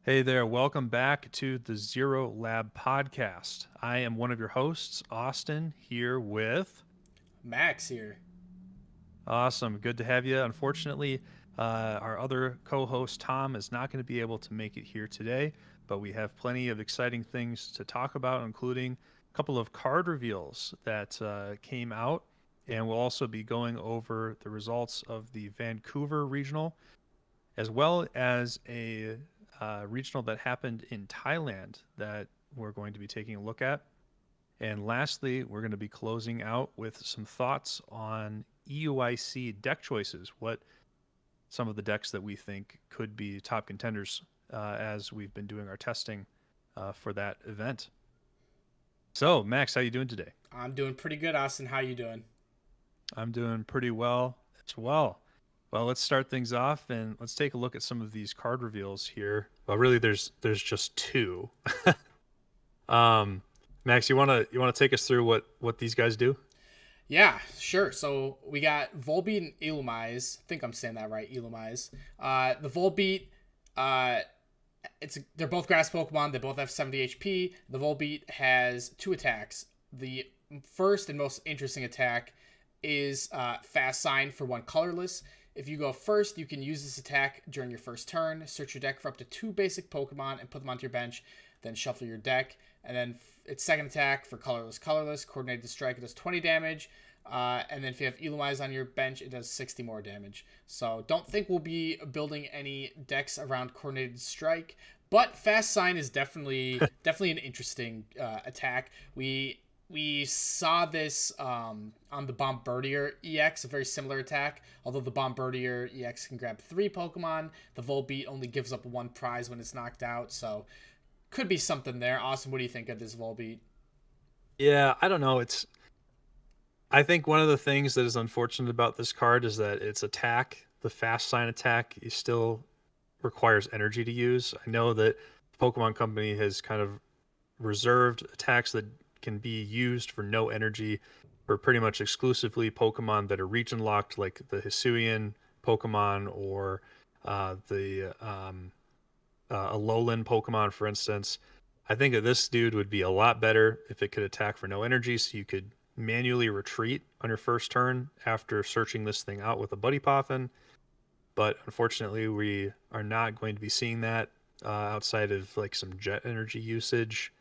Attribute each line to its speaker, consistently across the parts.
Speaker 1: Hey there, welcome back to the Zero Lab podcast. I am one of your hosts, Austin, here with.
Speaker 2: Max here.
Speaker 1: Awesome, good to have you. Unfortunately, our other co host, Tom, is not going to be able to make it here today, but we have plenty of exciting things to talk about, including a couple of card reveals that came out. And we'll also be going over the results of the Vancouver Regional as well as a regional that happened in Thailand that we're going to be taking a look at. And lastly, we're going to be closing out with some thoughts on EUIC deck choices, what some of the decks that we think could be top contenders as we've been doing our testing for that event. So, Max, how you doing today?
Speaker 2: I'm doing pretty good, Austin. How you doing?
Speaker 1: I'm doing pretty well as well. Well, let's start things off and let's take a look at some of these card reveals here. Well, really, there's just two. um, Max, you wanna take us through what these guys do?
Speaker 2: Yeah, sure. So we got Volbeat and Elumize. I think I'm saying that right, Elumize. The Volbeat, uh, they're both grass Pokemon. They both have 70 HP. The Volbeat has two attacks. The first and most interesting attack is Fast Sign for one colorless. If you go first, you can use this attack during your first turn. Search your deck for up to two basic Pokemon and put them onto your bench. Then shuffle your deck. And then its second attack for colorless. Coordinated strike, it does 20 damage. And then if you have Elumize on your bench, it does 60 more damage. So don't think we'll be building any decks around Coordinated Strike. But Fast Sign is definitely an interesting attack. We saw this on the Bombardier EX, a very similar attack. Although the Bombardier EX can grab three Pokemon, the Volbeat only gives up one prize when it's knocked out. So could be something there. Awesome. What do you think of this Volbeat?
Speaker 1: Yeah, I don't know. I think one of the things that is unfortunate about this card is that its attack, the fast sign attack, is still requires energy to use. I know that the Pokemon Company has kind of reserved attacks that can be used for no energy for pretty much exclusively Pokemon that are region locked, like the Hisuian Pokemon or the Alolan Pokemon, for instance. I think that this dude would be a lot better if it could attack for no energy, so you could manually retreat on your first turn after searching this thing out with a Buddy Poffin. But unfortunately, we are not going to be seeing that outside of like some jet energy usage.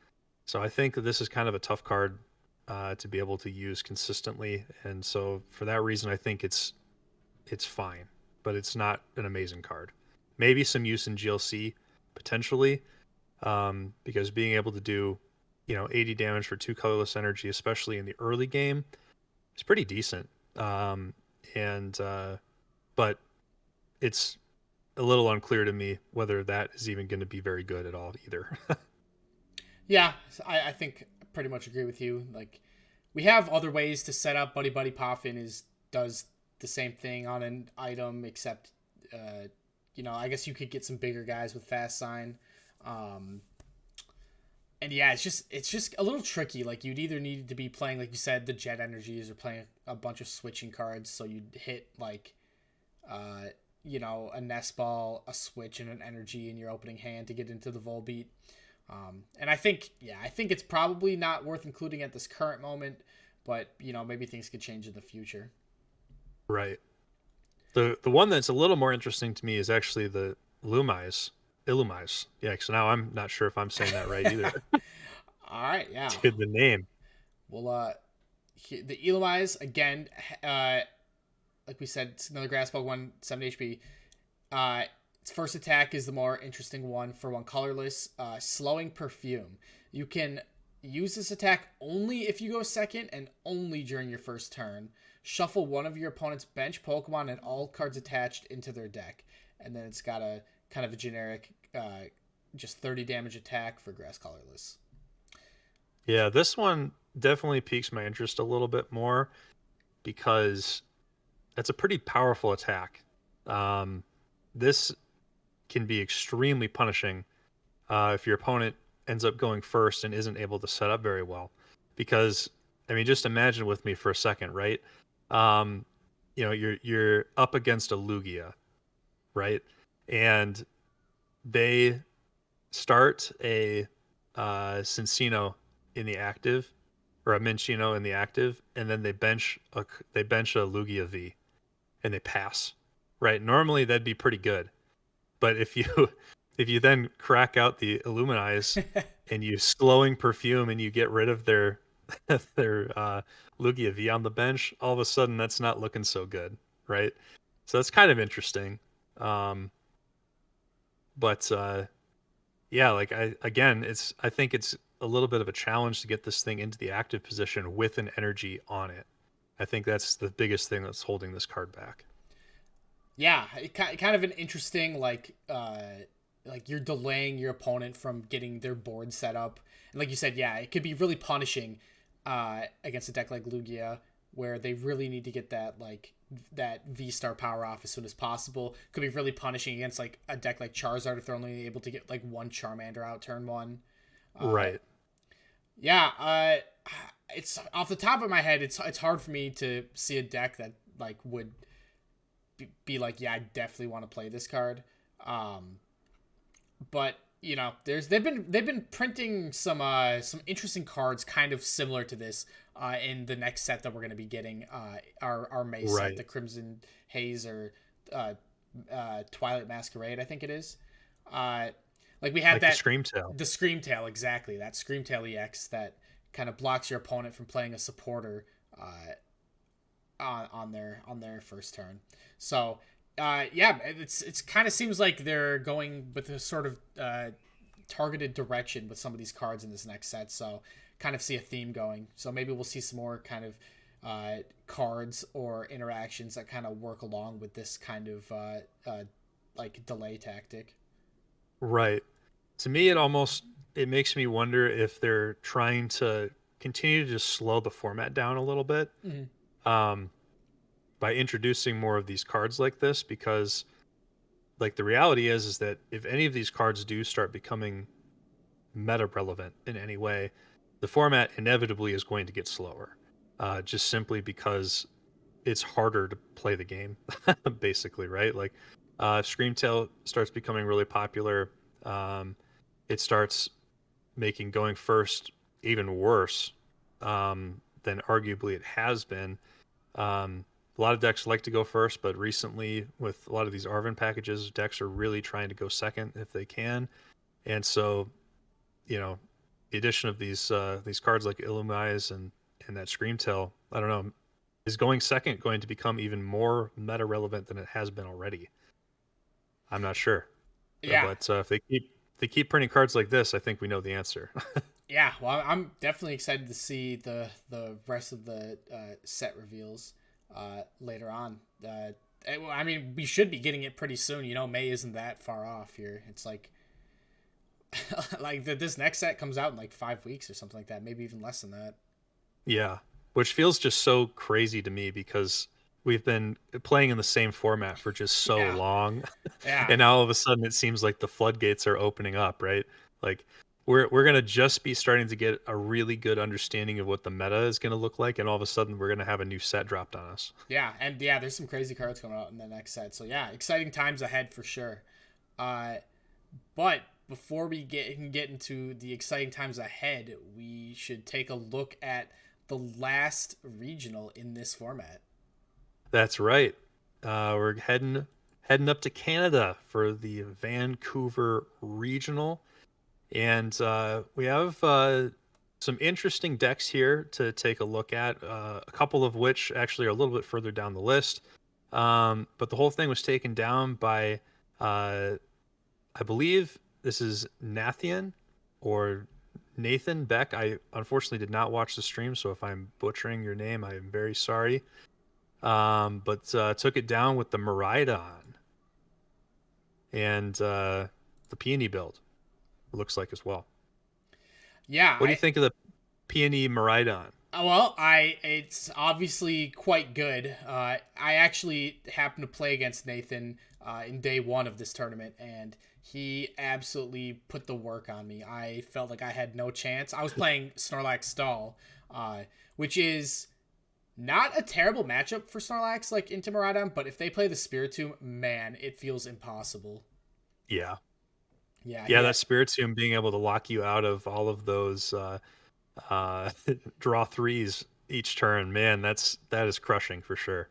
Speaker 1: So I think that this is kind of a tough card to be able to use consistently, and so for that reason, I think it's fine, but it's not an amazing card. Maybe some use in GLC potentially, because being able to do 80 damage for two colorless energy, especially in the early game, is pretty decent. And But it's a little unclear to me whether that is even going to be very good at all either.
Speaker 2: Yeah, I think I pretty much agree with you. Like, we have other ways to set up Buddy Poffin is does the same thing on an item, except I guess you could get some bigger guys with fast sign. Um, and yeah, it's just a little tricky. Like, you'd either need to be playing, like you said, the jet energies, or playing a bunch of switching cards, so you'd hit like uh, a nest ball, a switch, and an energy in your opening hand to get into the Volbeat. And I think it's probably not worth including at this current moment, but maybe things could change in the future.
Speaker 1: Right. The one that's a little more interesting to me is actually the Lumise. Illumise. Yeah, so now I'm not sure if I'm saying that right either.
Speaker 2: All right, yeah.
Speaker 1: Dude, the name.
Speaker 2: Well, the Eloise again, uh, like we said, it's another grass Pokemon, 7 HP. Uh, its first attack is the more interesting one for one colorless. Slowing Perfume. You can use this attack only if you go second and only during your first turn. Shuffle one of your opponent's bench Pokemon and all cards attached into their deck. And then it's got a kind of a generic, just 30 damage attack for grass colorless.
Speaker 1: Yeah, this one definitely piques my interest a little bit more because it's a pretty powerful attack. Um, this can be extremely punishing if your opponent ends up going first and isn't able to set up very well. Because I mean, just imagine with me for a second, right? Um, you're up against a Lugia, right? And they start a Cincino in the active, or a Minchino in the active, and then they bench a Lugia V and they pass. Right? Normally that'd be pretty good. But if you if you then crack out the Illuminize and you slowing perfume and you get rid of their their Lugia V on the bench, all of a sudden that's not looking so good, right? So that's kind of interesting. Um, but yeah, like I think it's a little bit of a challenge to get this thing into the active position with an energy on it. I think that's the biggest thing that's holding this card back.
Speaker 2: Yeah, kind of an interesting like you're delaying your opponent from getting their board set up. And like you said, yeah, it could be really punishing against a deck like Lugia where they really need to get that V Star power off as soon as possible. Could be really punishing against like a deck like Charizard if they're only able to get like one Charmander out turn one. Uh
Speaker 1: Right.
Speaker 2: yeah, it's off the top of my head, it's hard for me to see a deck that like would be like, yeah, I definitely want to play this card. Um, but you know, they've been printing some interesting cards, kind of similar to this, in the next set that we're going to be getting, our May set,
Speaker 1: Right.
Speaker 2: the Crimson Haze or uh, Twilight Masquerade, I think it is. Uh, like we had
Speaker 1: Like the
Speaker 2: that
Speaker 1: Screamtail.
Speaker 2: the Screamtail, exactly, that Screamtail EX that kind of blocks your opponent from playing a supporter on their first turn. So yeah, it's kind of seems like they're going with a sort of targeted direction with some of these cards in this next set. So kind of see a theme going. So maybe we'll see some more kind of cards or interactions that kind of work along with this kind of like delay tactic.
Speaker 1: Right. To me, it makes me wonder if they're trying to continue to just slow the format down a little bit,
Speaker 2: Mm-hmm.
Speaker 1: um, by introducing more of these cards like this. Because, like, the reality is that if any of these cards do start becoming meta relevant in any way, the format inevitably is going to get slower, just simply because it's harder to play the game, basically, right? Like, if Screamtail starts becoming really popular, um, it starts making going first even worse, than arguably it has been. A lot of decks like to go first, but recently, with a lot of these Arvin packages, decks are really trying to go second if they can. And so, you know, the addition of these cards like Illumise and that Screamtail, I don't know, is going second going to become even more meta relevant than it has been already? I'm not sure.
Speaker 2: Yeah,
Speaker 1: But if they keep printing cards like this, I think we know the answer.
Speaker 2: yeah. Well, I'm definitely excited to see the rest of the set reveals later on. I mean, we should be getting it pretty soon. You know, May isn't that far off here. It's like like this next set comes out in like 5 weeks or something like that. Maybe even less than that.
Speaker 1: Yeah, which feels just so crazy to me because we've been playing in the same format for just so
Speaker 2: Yeah,
Speaker 1: long,
Speaker 2: yeah,
Speaker 1: and now all of a sudden it seems like the floodgates are opening up, right? Like we're gonna just be starting to get a really good understanding of what the meta is gonna look like, and all of a sudden we're gonna have a new set dropped on us.
Speaker 2: yeah, and yeah. There's some crazy cards coming out in the next set. So yeah, exciting times ahead for sure. Uh, but before we get into the exciting times ahead, we should take a look at the last regional in this format.
Speaker 1: That's right. We're heading up to Canada for the Vancouver Regional. And we have some interesting decks here to take a look at, a couple of which actually are a little bit further down the list. But the whole thing was taken down by, uh, I believe this is Nathan or Nathan Beck. I unfortunately did not watch the stream, so if I'm butchering your name, I am very sorry. But took it down with the Miraidon and the Peony build, it looks like as well.
Speaker 2: Yeah,
Speaker 1: What do you think of the Peony Miraidon?
Speaker 2: I it's obviously quite good. I actually happened to play against Nathan in day one of this tournament, and he absolutely put the work on me. I felt like I had no chance. I was playing Snorlax Stall, which is not a terrible matchup for Snorlax like into Miraidon, but if they play the Spiritomb, man, it feels impossible.
Speaker 1: Yeah.
Speaker 2: Yeah,
Speaker 1: Yeah,
Speaker 2: he
Speaker 1: that Spiritium being able to lock you out of all of those uh, draw threes each turn, man, that is crushing for sure.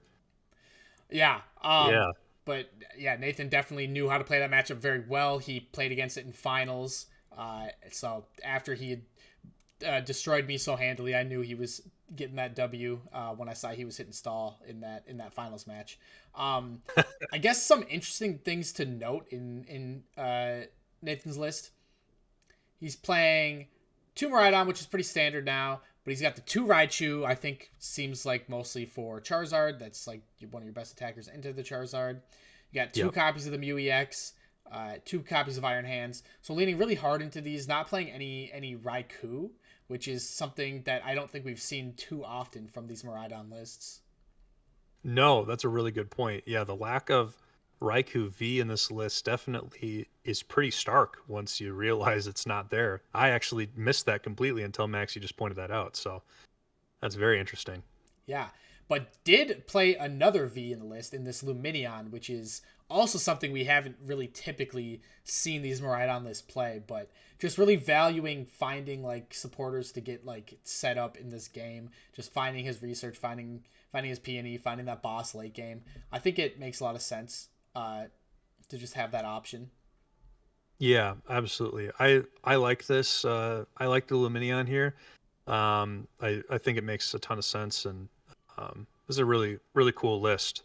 Speaker 2: yeah.
Speaker 1: Yeah,
Speaker 2: But yeah, Nathan definitely knew how to play that matchup very well. He played against it in finals. So after he had destroyed me so handily, I knew he was getting that W when I saw he was hitting stall in that finals match. Um, I guess some interesting things to note in Nathan's list. He's playing two Miraidon, which is pretty standard now, but he's got the two Raichu. I think seems like mostly for Charizard. That's like one of your best attackers into the Charizard. You got two
Speaker 1: yep.
Speaker 2: copies of the Mew EX, two copies of Iron Hands. So leaning really hard into these, not playing any Raikou, which is something that I don't think we've seen too often from these Miraidon lists.
Speaker 1: No, that's a really good point. Yeah, the lack of Raikou V in this list definitely is pretty stark once you realize it's not there. I actually missed that completely until Max, you just pointed that out. So that's very interesting.
Speaker 2: Yeah, but did play another V in the list in this Luminion, which is also something we haven't really typically seen these Miraidon lists play, but just really valuing finding like supporters to get like set up in this game, just finding his research, finding his P&E, finding that boss late game. I think it makes a lot of sense to just have that option.
Speaker 1: Yeah, absolutely. I like this. I like the Luminion here. I think it makes a ton of sense, and this is a really cool list.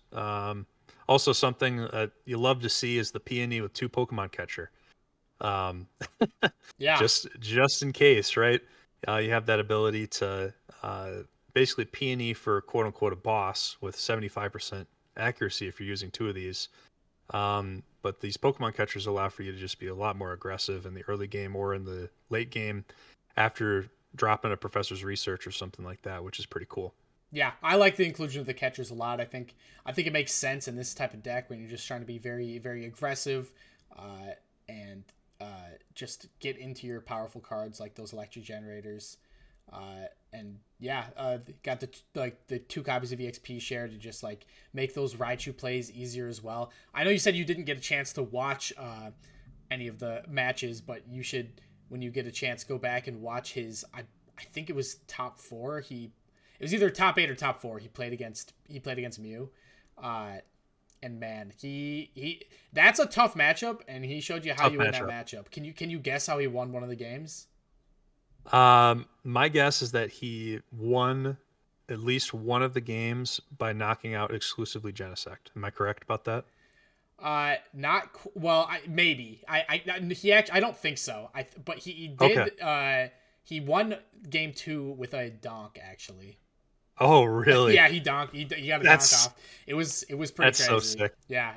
Speaker 1: Also, something that you love to see is the peony with two Pokemon catcher. Um,
Speaker 2: Yeah,
Speaker 1: just in case, right? You have that ability to uh, basically peony for quote unquote a boss with 75% accuracy if you're using two of these. But these Pokemon catchers allow for you to just be a lot more aggressive in the early game or in the late game after dropping a professor's research or something like that, which is pretty cool.
Speaker 2: yeah, I like the inclusion of the catchers a lot. I think it makes sense in this type of deck when you're just trying to be very aggressive, and just get into your powerful cards like those electric generators. And yeah, got the two copies of EXP share to just like make those Raichu plays easier as well. I know you said you didn't get a chance to watch any of the matches, but you should when you get a chance go back and watch his. I think it was top four. It was either top eight or top four. He played against Mew, uh, and man, he that's a tough matchup, and he showed you how
Speaker 1: Tough
Speaker 2: you win that
Speaker 1: matchup.
Speaker 2: matchup. Can you guess how he won one of the games?
Speaker 1: My guess is that he won at least one of the games by knocking out exclusively Genesect. Am I correct about that?
Speaker 2: Not well. Maybe he actually. I don't think so. But he
Speaker 1: Okay.
Speaker 2: did. He won game two with a donk actually.
Speaker 1: Oh, really?
Speaker 2: Yeah, he donked. He got a donk
Speaker 1: That's
Speaker 2: off. It was pretty
Speaker 1: that's so
Speaker 2: crazy.
Speaker 1: sick.
Speaker 2: Yeah,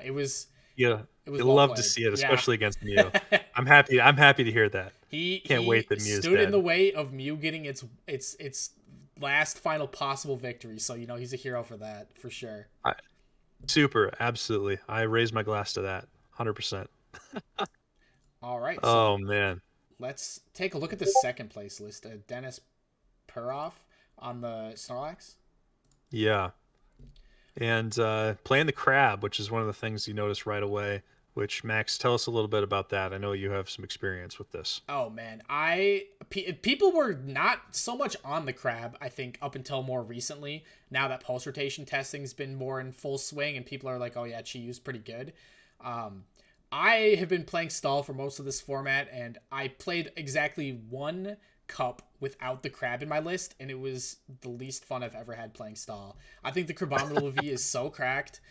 Speaker 1: Yeah,
Speaker 2: it was
Speaker 1: you
Speaker 2: well
Speaker 1: love to
Speaker 2: played.
Speaker 1: see it,
Speaker 2: Yeah.
Speaker 1: especially against Mew. I'm happy to hear that. Can't
Speaker 2: He
Speaker 1: wait that Mew's
Speaker 2: stood in the
Speaker 1: dead.
Speaker 2: way of Mew getting its last final possible victory. So he's a hero for that for sure.
Speaker 1: I, super, absolutely. I raise my glass to that. 100%.
Speaker 2: All right,
Speaker 1: Oh
Speaker 2: so
Speaker 1: man.
Speaker 2: let's take a look at the second place list. Dennis Peroff on the Snorlax.
Speaker 1: Yeah. And playing the crab, which is one of the things you notice right away, which Max, tell us a little bit about that. I know you have some experience with this.
Speaker 2: Oh man, people were not so much on the crab. I think up until more recently. Now that pulse rotation testing's been more in full swing, and people are like, "Oh yeah, Chiyu's pretty good." Um, I have been playing stall for most of this format, and I played exactly one cup without the crab in my list, and it was the least fun I've ever had playing stall. I think the Crabominable V is so cracked.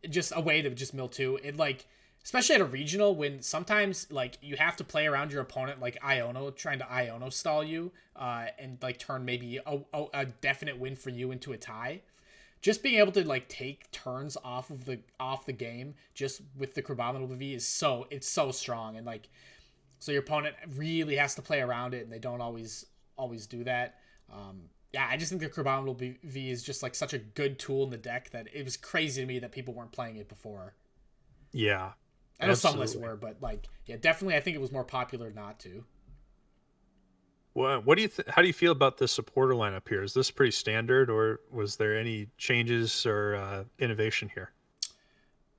Speaker 2: Just a way to just mill two. It like especially at a regional when sometimes like you have to play around your opponent like Iono trying to Iono stall you and like turn maybe a definite win for you into a tie. Just being able to like take turns off the game just with the Crabominable V is it's so strong, and like so your opponent really has to play around it, and they don't always do that. Yeah, I just think the Crabominable V is just like such a good tool in the deck that it was crazy to me that people weren't playing it before.
Speaker 1: Yeah,
Speaker 2: I know some lists
Speaker 1: absolutely.
Speaker 2: were, but like, yeah, definitely, I think it was more popular not to.
Speaker 1: What do you how do you feel about the supporter lineup here? Is this pretty standard, or was there any changes or innovation here?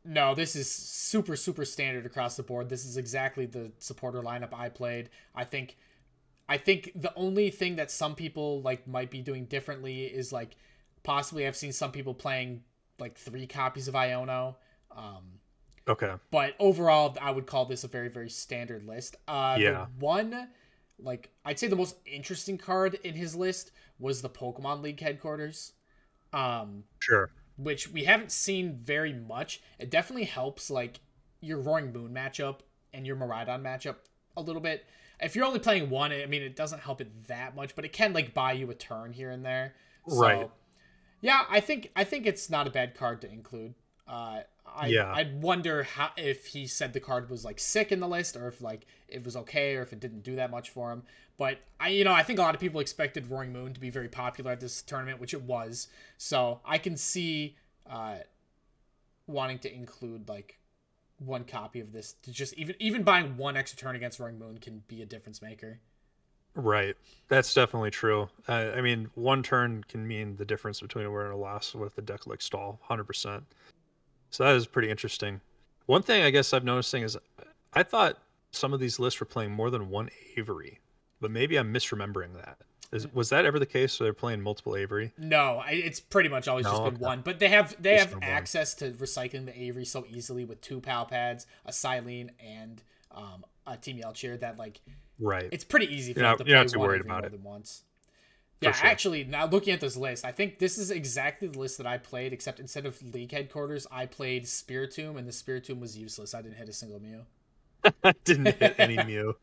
Speaker 2: No, this is super super standard across the board. This is exactly the supporter lineup I played. I think the only thing that some people like might be doing differently is like possibly I've seen some people playing like 3 copies of Iono. Um,
Speaker 1: Okay.
Speaker 2: but overall, I would call this a very very standard list. The
Speaker 1: Yeah.
Speaker 2: one like I'd say the most interesting card in his list was the Pokemon League headquarters. Um,
Speaker 1: Sure.
Speaker 2: which we haven't seen very much. It definitely helps like your Roaring Moon matchup and your Miraidon matchup a little bit. If you're only playing one, I mean, it doesn't help it that much, but it can like buy you a turn here and there.
Speaker 1: Right.
Speaker 2: So yeah, I think it's not a bad card to include.
Speaker 1: Yeah.
Speaker 2: I'd wonder how if he said the card was like sick in the list, or if like it was okay, or if it didn't do that much for him. But I think a lot of people expected Roaring Moon to be very popular at this tournament, which it was. So I can see uh, wanting to include like 1 copy of this to just even buying one extra turn against Roaring Moon can be a difference maker.
Speaker 1: Right. That's definitely true. I mean, one turn can mean the difference between a win and a loss with the deck like stall, 100%. So that is pretty interesting. One thing I guess I'm noticing is I thought some of these lists were playing more than one Avery, but maybe I'm misremembering that. Was that ever the case? So they're playing multiple Avery?
Speaker 2: No, it's pretty much always just
Speaker 1: No,
Speaker 2: been
Speaker 1: okay.
Speaker 2: one. But they
Speaker 1: Just
Speaker 2: have
Speaker 1: the one.
Speaker 2: access to recycling the Avery so easily with 2 Pal Pads, a Silene, and a Team Yelchir that like
Speaker 1: Right.
Speaker 2: it's pretty easy for
Speaker 1: You're
Speaker 2: them
Speaker 1: not
Speaker 2: to
Speaker 1: you're
Speaker 2: play
Speaker 1: not too
Speaker 2: one
Speaker 1: worried
Speaker 2: Avery
Speaker 1: about
Speaker 2: more
Speaker 1: it
Speaker 2: than once.
Speaker 1: for
Speaker 2: Yeah,
Speaker 1: sure.
Speaker 2: actually, now looking at this list, I think this is exactly the list that I played, except instead of League Headquarters, I played Spiritomb, and the Spiritomb was useless. I didn't hit a single Mew.
Speaker 1: I didn't hit any Mew.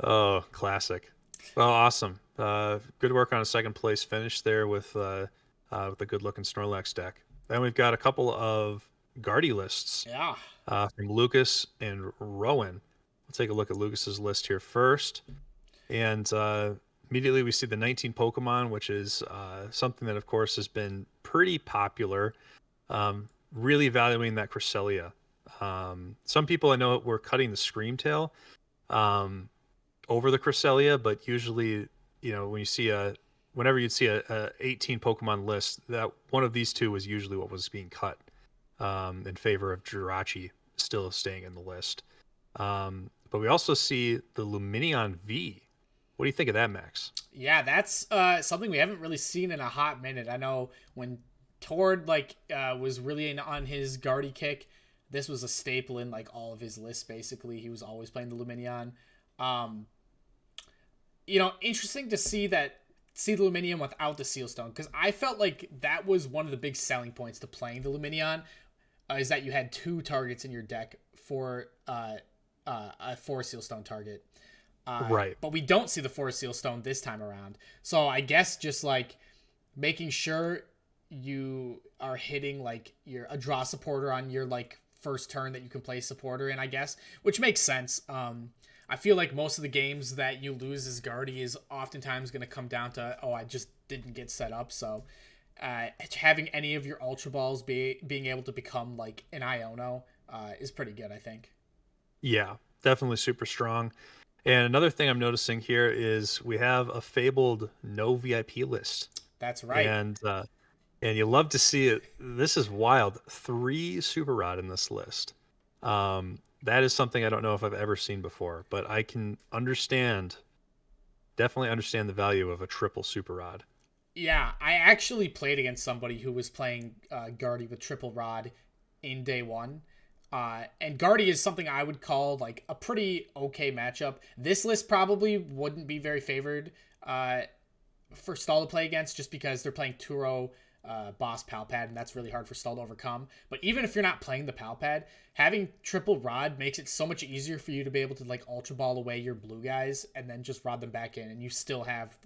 Speaker 1: Oh, classic. Well, awesome. Good work on a second place finish there with a good looking Snorlax deck. Then we've got a couple of Guardy lists
Speaker 2: Yeah.
Speaker 1: from Lucas and Rowan. We'll take a look at Lucas's list here first, and immediately we see the 19 Pokemon, which is something that, of course, has been pretty popular. Really valuing that Cresselia. Some people I know were cutting the Screamtail. Um, over the Cresselia, but usually, when you see whenever you'd see a 18 Pokemon list, that one of these two was usually what was being cut in favor of Jirachi still staying in the list. But we also see the Luminion V. What do you think of that, Max?
Speaker 2: Yeah, that's something we haven't really seen in a hot minute. I know when Tord like was really on his Guardy kick, this was a staple in like all of his lists. Basically, he was always playing the Luminion. Um, Interesting to see the Luminion without the Sealstone because I felt like that was one of the big selling points to playing the Luminion is that you had 2 targets in your deck for a Sealstone target.
Speaker 1: Right.
Speaker 2: But we don't see the Forest Seal Stone this time around. So I guess just like making sure you are hitting like a draw supporter on your like first turn that you can play supporter in, I guess, which makes sense. I feel like most of the games that you lose as Guardy is oftentimes going to come down to, oh, I just didn't get set up. So having any of your Ultra Balls being able to become like an Iono is pretty good, I think.
Speaker 1: Yeah, definitely super strong. And another thing I'm noticing here is we have a fabled no VIP list,
Speaker 2: That's right.
Speaker 1: and you love to see it. This is wild. 3 Super Rod in this list. That is something I don't know if I've ever seen before, but I can definitely understand the value of a triple Super Rod.
Speaker 2: Yeah, I actually played against somebody who was playing Guardy with triple rod in day one. And Guardy is something I would call like a pretty okay matchup. This list probably wouldn't be very favored for Stall to play against just because they're playing Turo Boss Palpad, and that's really hard for Stall to overcome. But even if you're not playing the Palpad, having triple rod makes it so much easier for you to be able to like Ultra Ball away your blue guys and then just rod them back in, and you still have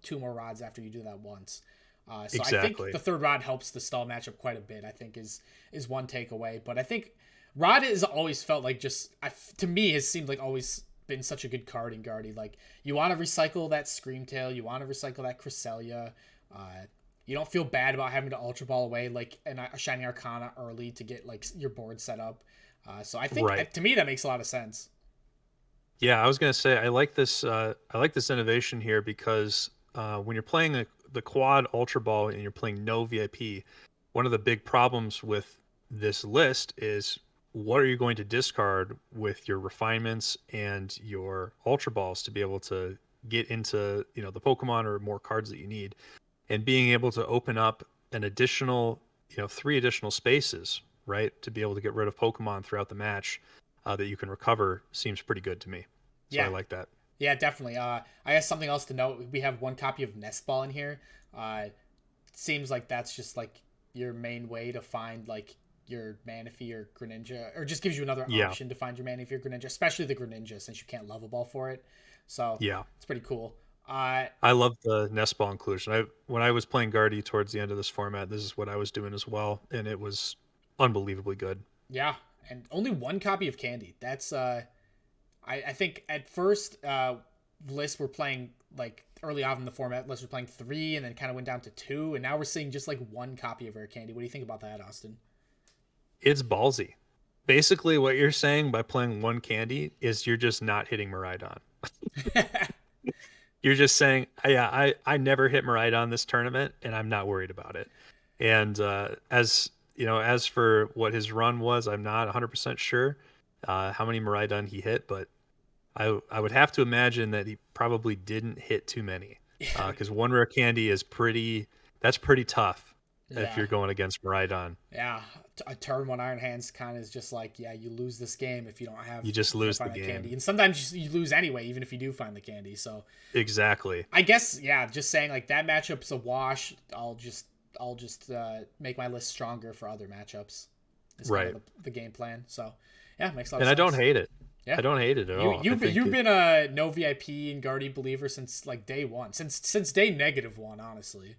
Speaker 2: 2 more rods after you do that once. So I think
Speaker 1: Exactly.
Speaker 2: the third rod helps the Stall matchup quite a bit. I think is one takeaway, but I think Rod has always felt like to me has seemed like always been such a good card in Guardy. Like you want to recycle that Screamtail, you want to recycle that Cresselia. Uh, you don't feel bad about having to Ultra Ball away like a Shining Arcana early to get like your board set up. So I think
Speaker 1: Right.
Speaker 2: to me that makes a lot of sense.
Speaker 1: Yeah, I was gonna say I like this. I like this innovation here because when you're playing the quad Ultra Ball and you're playing no VIP, one of the big problems with this list is what are you going to discard with your refinements and your ultra balls to be able to get into, the Pokemon or more cards that you need, and being able to open up an additional, three additional spaces, right, to be able to get rid of Pokemon throughout the match that you can recover seems pretty good to me. So I
Speaker 2: Yeah,
Speaker 1: like that.
Speaker 2: yeah, definitely. I guess something else to note: we have one copy of Nest Ball in here. Seems like that's just like your main way to find like your Manaphy or Greninja, or just gives you another
Speaker 1: Yeah.
Speaker 2: option to find your Manaphy or Greninja, especially the Greninja since you can't level ball for it. So
Speaker 1: Yeah.
Speaker 2: it's pretty cool. Uh,
Speaker 1: I love the nest ball inclusion. When I was playing Guardy towards the end of this format, this is what I was doing as well, and it was unbelievably good.
Speaker 2: yeah, and only one copy of Candy. That's I think at first lists were playing like early on in the format. Lists were playing three, and then kind of went down to two, and now we're seeing just like one copy of Rare Candy. What do you think about that, Austin?
Speaker 1: It's ballsy. Basically, what you're saying by playing one candy is you're just not hitting Maridon. You're just saying, yeah, I never hit Maridon this tournament, and I'm not worried about it. And as as for what his run was, I'm not 100% sure how many Maridon he hit, but I would have to imagine that he probably didn't hit too many,
Speaker 2: Yeah,
Speaker 1: because one rare candy is pretty tough if
Speaker 2: yeah,
Speaker 1: you're going against Maridon.
Speaker 2: yeah. A turn one Iron Hands kind of is just like, yeah, you lose this game if you don't have
Speaker 1: You just
Speaker 2: if you don't
Speaker 1: lose the
Speaker 2: find the candy,
Speaker 1: game.
Speaker 2: and sometimes you lose anyway, even if you do find the candy. So
Speaker 1: Exactly.
Speaker 2: I guess yeah, just saying like that matchup's a wash. I'll just make my list stronger for other matchups. Is kind of
Speaker 1: Right.
Speaker 2: the game plan. So yeah, makes a lot of
Speaker 1: And I don't
Speaker 2: sense.
Speaker 1: hate it.
Speaker 2: Yeah.
Speaker 1: I don't hate it at all. I think
Speaker 2: You've
Speaker 1: it
Speaker 2: been a no VIP and Guardy believer since like day one, since day -1, honestly.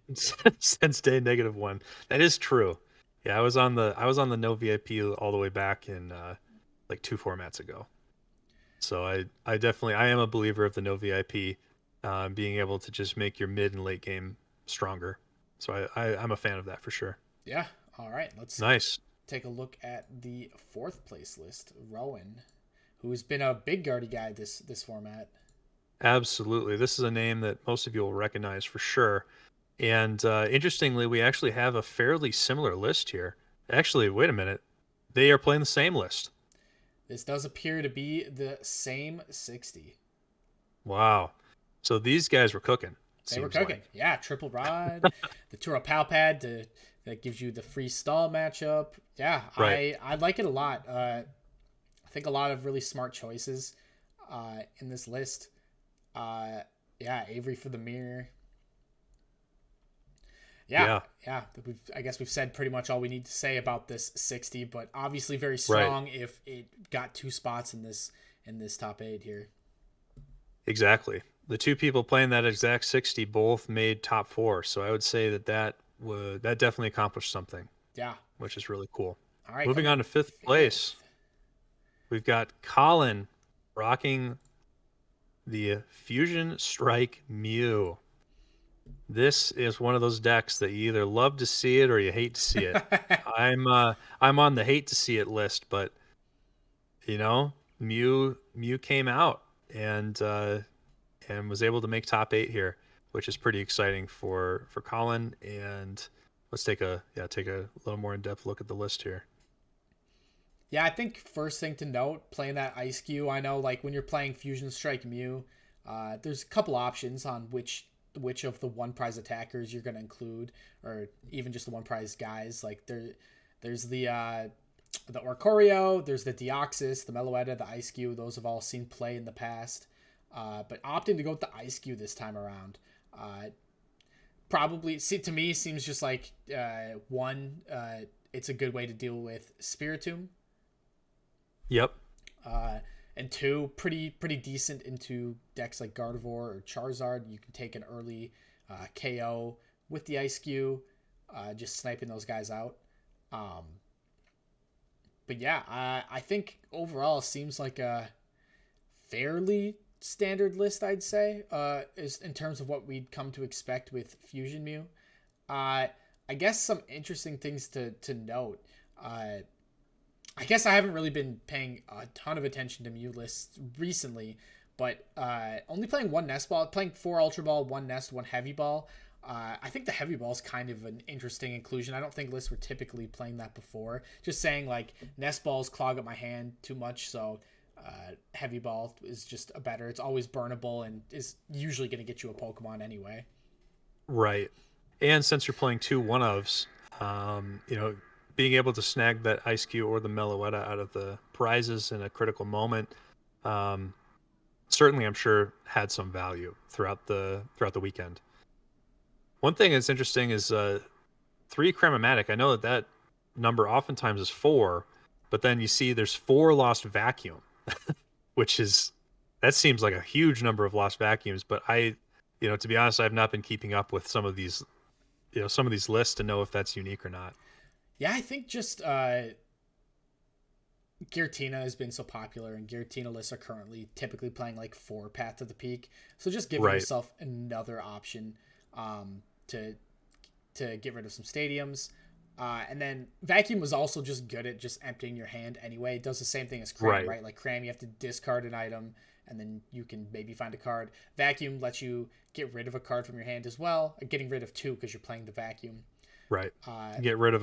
Speaker 1: since day -1. That is true. Yeah, I was on the no VIP all the way back in like two formats ago. So I definitely I am a believer of the no VIP, being able to just make your mid and late game stronger. So I'm a fan of that for sure.
Speaker 2: Yeah. All right. Let's
Speaker 1: Nice.
Speaker 2: take a look at the fourth place list. Rowan, who's been a big Guardy guy this format.
Speaker 1: Absolutely. This is a name that most of you will recognize for sure. And interestingly, we actually have a fairly similar list here. Actually, wait a minute. They are playing the same list.
Speaker 2: This does appear to be the same 60.
Speaker 1: Wow. So these guys were cooking,
Speaker 2: They were
Speaker 1: seems
Speaker 2: cooking.
Speaker 1: like.
Speaker 2: Yeah, triple rod, the Turo Pal Pad that gives you the free stall matchup. Yeah,
Speaker 1: Right.
Speaker 2: I like it a lot. I think a lot of really smart choices in this list. Uh, yeah, Avery for the mirror. Yeah,
Speaker 1: Yeah.
Speaker 2: yeah. I guess we've said pretty much all we need to say about this 60, but obviously very
Speaker 1: Right.
Speaker 2: strong if it got two spots in this top eight here.
Speaker 1: Exactly. The two people playing that exact 60 both made top four. So I would say that definitely accomplished something,
Speaker 2: Yeah.
Speaker 1: which is really cool.
Speaker 2: All right,
Speaker 1: Moving
Speaker 2: coming
Speaker 1: on
Speaker 2: in
Speaker 1: to fifth place,
Speaker 2: fifth.
Speaker 1: we've got Colin rocking the Fusion Strike Mew. This is one of those decks that you either love to see it or you hate to see it. I'm on the hate to see it list, but Mew came out and was able to make top 8 here, which is pretty exciting for Colin. And let's take a little more in-depth look at the list here.
Speaker 2: Yeah, I think first thing to note, playing that Ice Cube, I know like when you're playing Fusion Strike Mew, there's a couple options on which of the one prize attackers you're gonna include, or even just the one prize guys. Like there's the Orcorio, there's the Deoxys, the Meloetta, the Ice Cube. Those have all seen play in the past. But opting to go with the Ice Cube this time around, probably see to me seems just like one, it's a good way to deal with Spiritomb.
Speaker 1: Yep.
Speaker 2: Uh, and two, pretty decent into decks like Gardevoir or Charizard. You can take an early KO with the Ice Cube, just sniping those guys out. Um, but yeah, I think overall seems like a fairly standard list, I'd say, is in terms of what we'd come to expect with Fusion Mew. I guess some interesting things to note. I guess I haven't really been paying a ton of attention to Mew lists recently, but only playing one Nest Ball, playing 4 Ultra Ball, 1 Nest, 1 Heavy Ball. I think the heavy ball is kind of an interesting inclusion. I don't think lists were typically playing that before. Just saying, like, nest balls clog up my hand too much, so heavy ball is just a better. It's always burnable and is usually going to get you a Pokemon anyway.
Speaker 1: Right. And since you're playing two one ofs, you know, being able to snag that Ice Cube or the Meloetta out of the prizes in a critical moment, um, certainly I'm sure had some value throughout the weekend. One thing that's interesting is three Cramomatic. I know that that number oftentimes is four, but then you see there's four lost vacuum, which is that seems like a huge number of lost vacuums. But to be honest, I've not been keeping up with some of these, some of these lists to know if that's unique or not.
Speaker 2: Yeah, I think just Giratina has been so popular, and Giratina lists are currently typically playing like 4 Path to the Peak. So just giving
Speaker 1: Right,
Speaker 2: yourself another option to get rid of some stadiums. And then Vacuum was also just good at just emptying your hand anyway. It does the same thing as Cram,
Speaker 1: right,
Speaker 2: right? Like Cram, you have to discard an item and then you can maybe find a card. Vacuum lets you get rid of a card from your hand as well, getting rid of 2 because you're playing the Vacuum.
Speaker 1: right.
Speaker 2: Uh,
Speaker 1: You can get rid of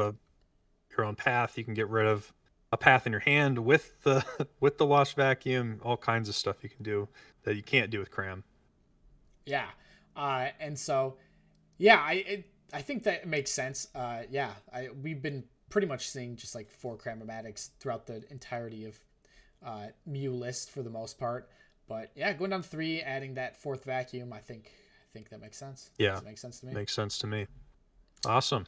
Speaker 1: your own path. You can get rid of a path in your hand with the with the lost vacuum. All kinds of stuff you can do that you can't do with Cram.
Speaker 2: yeah. And so yeah, I think that makes sense. Yeah, we've been pretty much seeing just like 4 Cramomatics throughout the entirety of Mew list for the most part. But yeah, going down to 3, adding that 4th vacuum, I think that makes sense.
Speaker 1: Yeah,
Speaker 2: Does it make sense to me?
Speaker 1: makes sense to me. Awesome.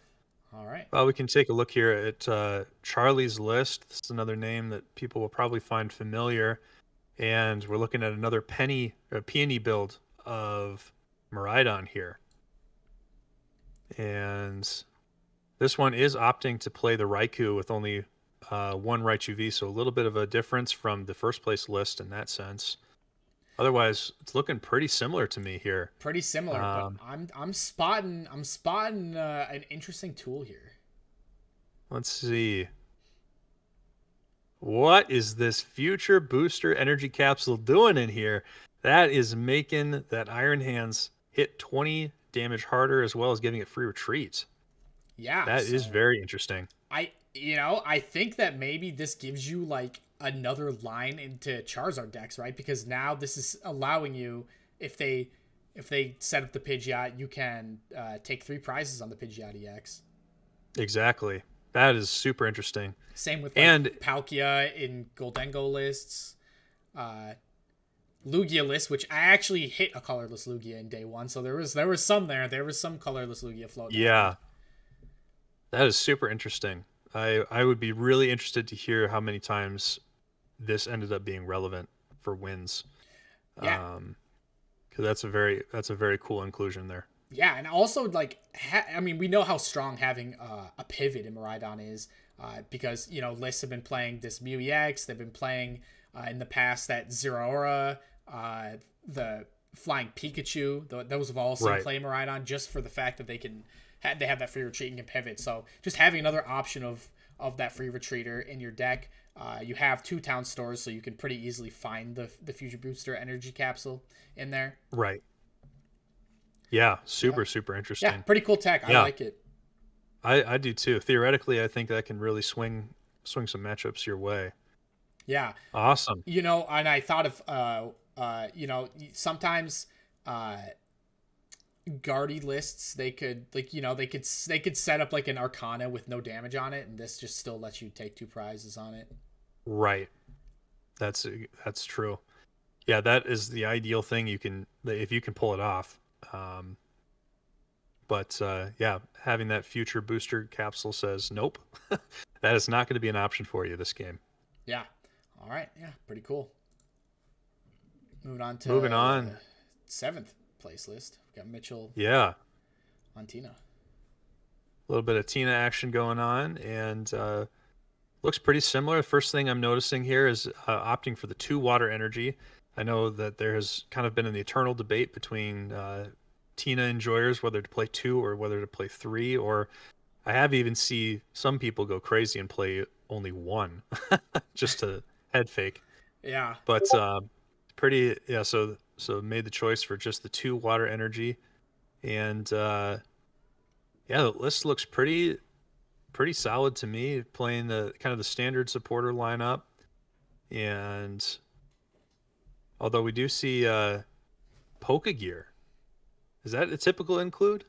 Speaker 2: All right.
Speaker 1: Well, we can take a look here at Charlie's List. This is another name that people will probably find familiar. And we're looking at another peony build of Miraidon here. And this one is opting to play the Raikou with only one Raichu V, so a little bit of a difference from the first place list in that sense. Otherwise, it's looking pretty similar to me here.
Speaker 2: Pretty similar, but
Speaker 1: Um,
Speaker 2: I'm spotting an interesting tool here.
Speaker 1: let's see. What is this future booster energy capsule doing in here? That is making that Iron Hands hit 20 damage harder as well as giving it free retreat.
Speaker 2: Yeah,
Speaker 1: That is
Speaker 2: so
Speaker 1: very interesting.
Speaker 2: I think that maybe this gives you like another line into Charizard decks, right? Because now this is allowing you, if they set up the Pidgeot, you can take 3 prizes on the Pidgeot EX.
Speaker 1: Exactly. That is super interesting.
Speaker 2: Same with like
Speaker 1: And
Speaker 2: Palkia in Goldengo lists, uh, Lugia lists, which I actually hit a colorless Lugia in day 1, so there was some there. There was some colorless Lugia floating around.
Speaker 1: yeah, that is super interesting. I would be really interested to hear how many times this ended up being relevant for wins.
Speaker 2: Yeah,
Speaker 1: Because that's a very cool inclusion there.
Speaker 2: yeah, and also like I mean, we know how strong having a pivot in Miraidon is, because lists have been playing this Mew EX. They've been playing in the past that Zeraora, the Flying Pikachu. Those have all seen
Speaker 1: Right.
Speaker 2: play Miraidon just for the fact that they have that free retreat and can pivot. So just having another option of that free retreater in your deck. You have 2 town stores, so you can pretty easily find the Future Booster Energy Capsule in there.
Speaker 1: Right. Yeah.
Speaker 2: Yeah,
Speaker 1: Super, super
Speaker 2: yeah,
Speaker 1: interesting.
Speaker 2: pretty cool tech. I
Speaker 1: Yeah.
Speaker 2: like it.
Speaker 1: I do too. Theoretically, I think that can really swing some matchups your way.
Speaker 2: Yeah,
Speaker 1: Awesome.
Speaker 2: and I thought of sometimes uh guardy lists, they could like they could set up like an Arcana with no damage on it, and this just still lets you take 2 prizes on it.
Speaker 1: Right. That's true. Yeah, that is the ideal thing if you can pull it off. Um, but yeah, having that future booster capsule says nope. That is not going to be an option for you this game.
Speaker 2: Yeah. All right. Yeah. Pretty cool. Moving on
Speaker 1: Moving
Speaker 2: to
Speaker 1: on.
Speaker 2: 7th place list. We got Mitchell
Speaker 1: Yeah,
Speaker 2: on Tina.
Speaker 1: a little bit of Tina action going on, and looks pretty similar. First thing I'm noticing here is opting for the 2 water energy. I know that there has kind of been an eternal debate between Tina enjoyers whether to play 2 or whether to play 3, or I have even see some people go crazy and play only 1 just to head fake.
Speaker 2: Yeah.
Speaker 1: But pretty yeah. So made the choice for just the 2 water energy, And yeah, the list looks pretty solid to me. Playing the kind of the standard supporter lineup, and although we do see Polka gear, is that a typical include?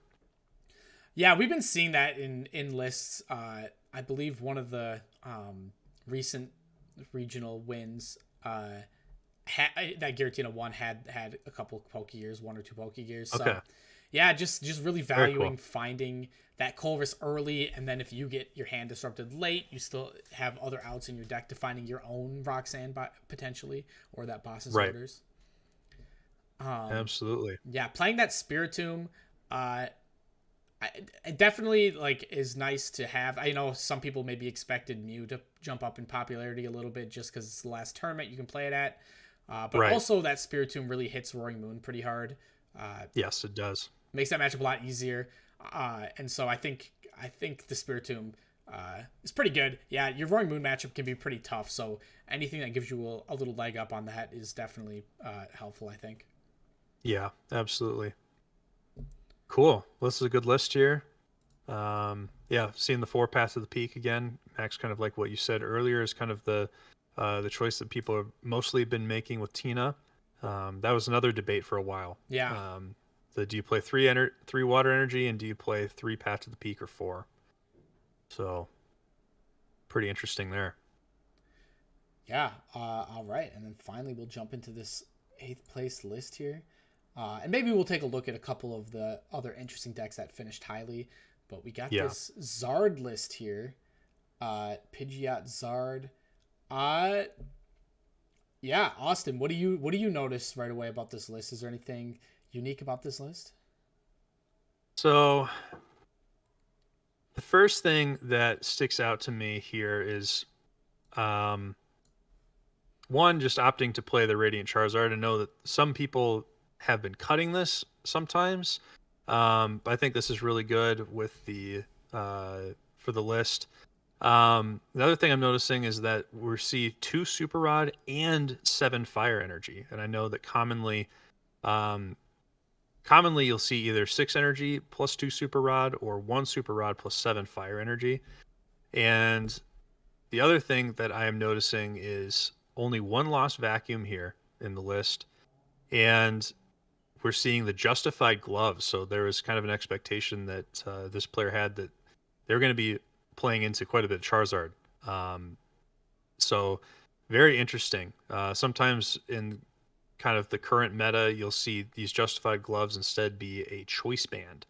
Speaker 2: Yeah, we've been seeing that in lists. I believe one of the recent regional wins that Giratina won had a couple poke years, one or two poke years. So
Speaker 1: Okay,
Speaker 2: yeah, just really
Speaker 1: very cool.
Speaker 2: valuing finding that Colress early, and then if you get your hand disrupted late, you still have other outs in your deck to finding your own Roxanne potentially, or that boss's
Speaker 1: Right,
Speaker 2: orders.
Speaker 1: absolutely.
Speaker 2: Yeah, playing that Spiritomb, uh, it definitely like is nice to have. I know some people maybe expected Mew to jump up in popularity a little bit just because it's the last tournament you can play it at. But
Speaker 1: Right.
Speaker 2: also that Spiritomb really hits Roaring Moon pretty hard.
Speaker 1: Yes, it does.
Speaker 2: Makes that matchup a lot easier. And so I think the Spiritomb is pretty good. Yeah, your Roaring Moon matchup can be pretty tough. So anything that gives you a little leg up on that is definitely helpful, I think.
Speaker 1: Yeah, absolutely. Cool. Well, this is a good list here. Yeah, seeing the four paths of the peak again, Max, kind of like what you said earlier, is kind of the choice that people have mostly been making with Tina. That was another debate for a while.
Speaker 2: Yeah.
Speaker 1: Um, do you play three water energy, and do you play three path to the peak or four? So pretty interesting there.
Speaker 2: Yeah. All right. And then finally, we'll jump into this eighth place list here. And maybe we'll take a look at a couple of the other interesting decks that finished highly. But we got
Speaker 1: Yeah.
Speaker 2: this Zard list here. Pidgeot Zard. Uh, yeah, Austin, what do you notice right away about this list? Is there anything unique about this list?
Speaker 1: So the first thing that sticks out to me here is um, one, just opting to play the Radiant Charizard. I know that some people have been cutting this sometimes, but I think this is really good with the for the list. The other thing I'm noticing is that we see two Super Rod and seven Fire Energy, and I know that um, commonly you'll see either six Energy plus two Super Rod or one Super Rod plus seven Fire Energy, and the other thing that I am noticing is only one lost vacuum here in the list, and we're seeing the justified gloves. So there was kind of an expectation that this player had that they're going to be playing into quite a bit of Charizard. Um, so very interesting. Sometimes in kind of the current meta, you'll see these justified gloves instead be a choice band.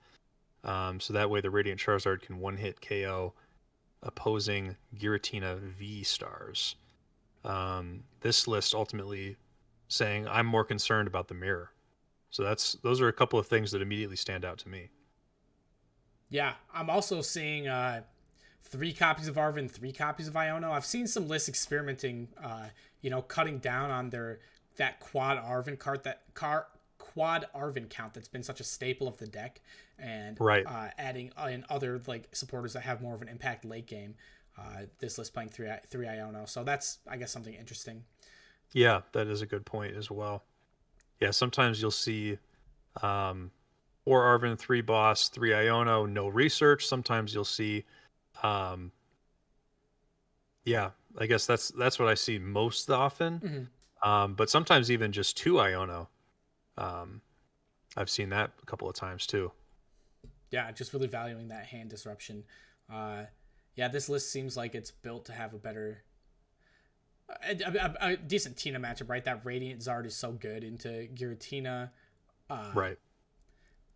Speaker 1: So that way the Radiant Charizard can one hit KO opposing Giratina V stars. This list ultimately saying I'm more concerned about the mirror. So those are a couple of things that immediately stand out to me.
Speaker 2: Yeah, I'm also seeing 3 copies of Arvin, 3 copies of Iono. I've seen some lists experimenting, cutting down on their that quad Arvin count that's been such a staple of the deck, and
Speaker 1: Right.
Speaker 2: adding in other like supporters that have more of an impact late game. This list playing three Iono, so that's I guess something interesting.
Speaker 1: Yeah, that is a good point as well. Yeah, sometimes you'll see um, four Arvin, three Boss, three Iono, no research. Sometimes you'll see, um, yeah, I guess that's what I see most often.
Speaker 2: Mm-hmm.
Speaker 1: But sometimes even just two Iono. Um, I've seen that a couple of times too.
Speaker 2: Yeah, just really valuing that hand disruption. Uh, yeah, this list seems like it's built to have a decent Tina matchup, right? That Radiant Zard is so good into Giratina,
Speaker 1: Right.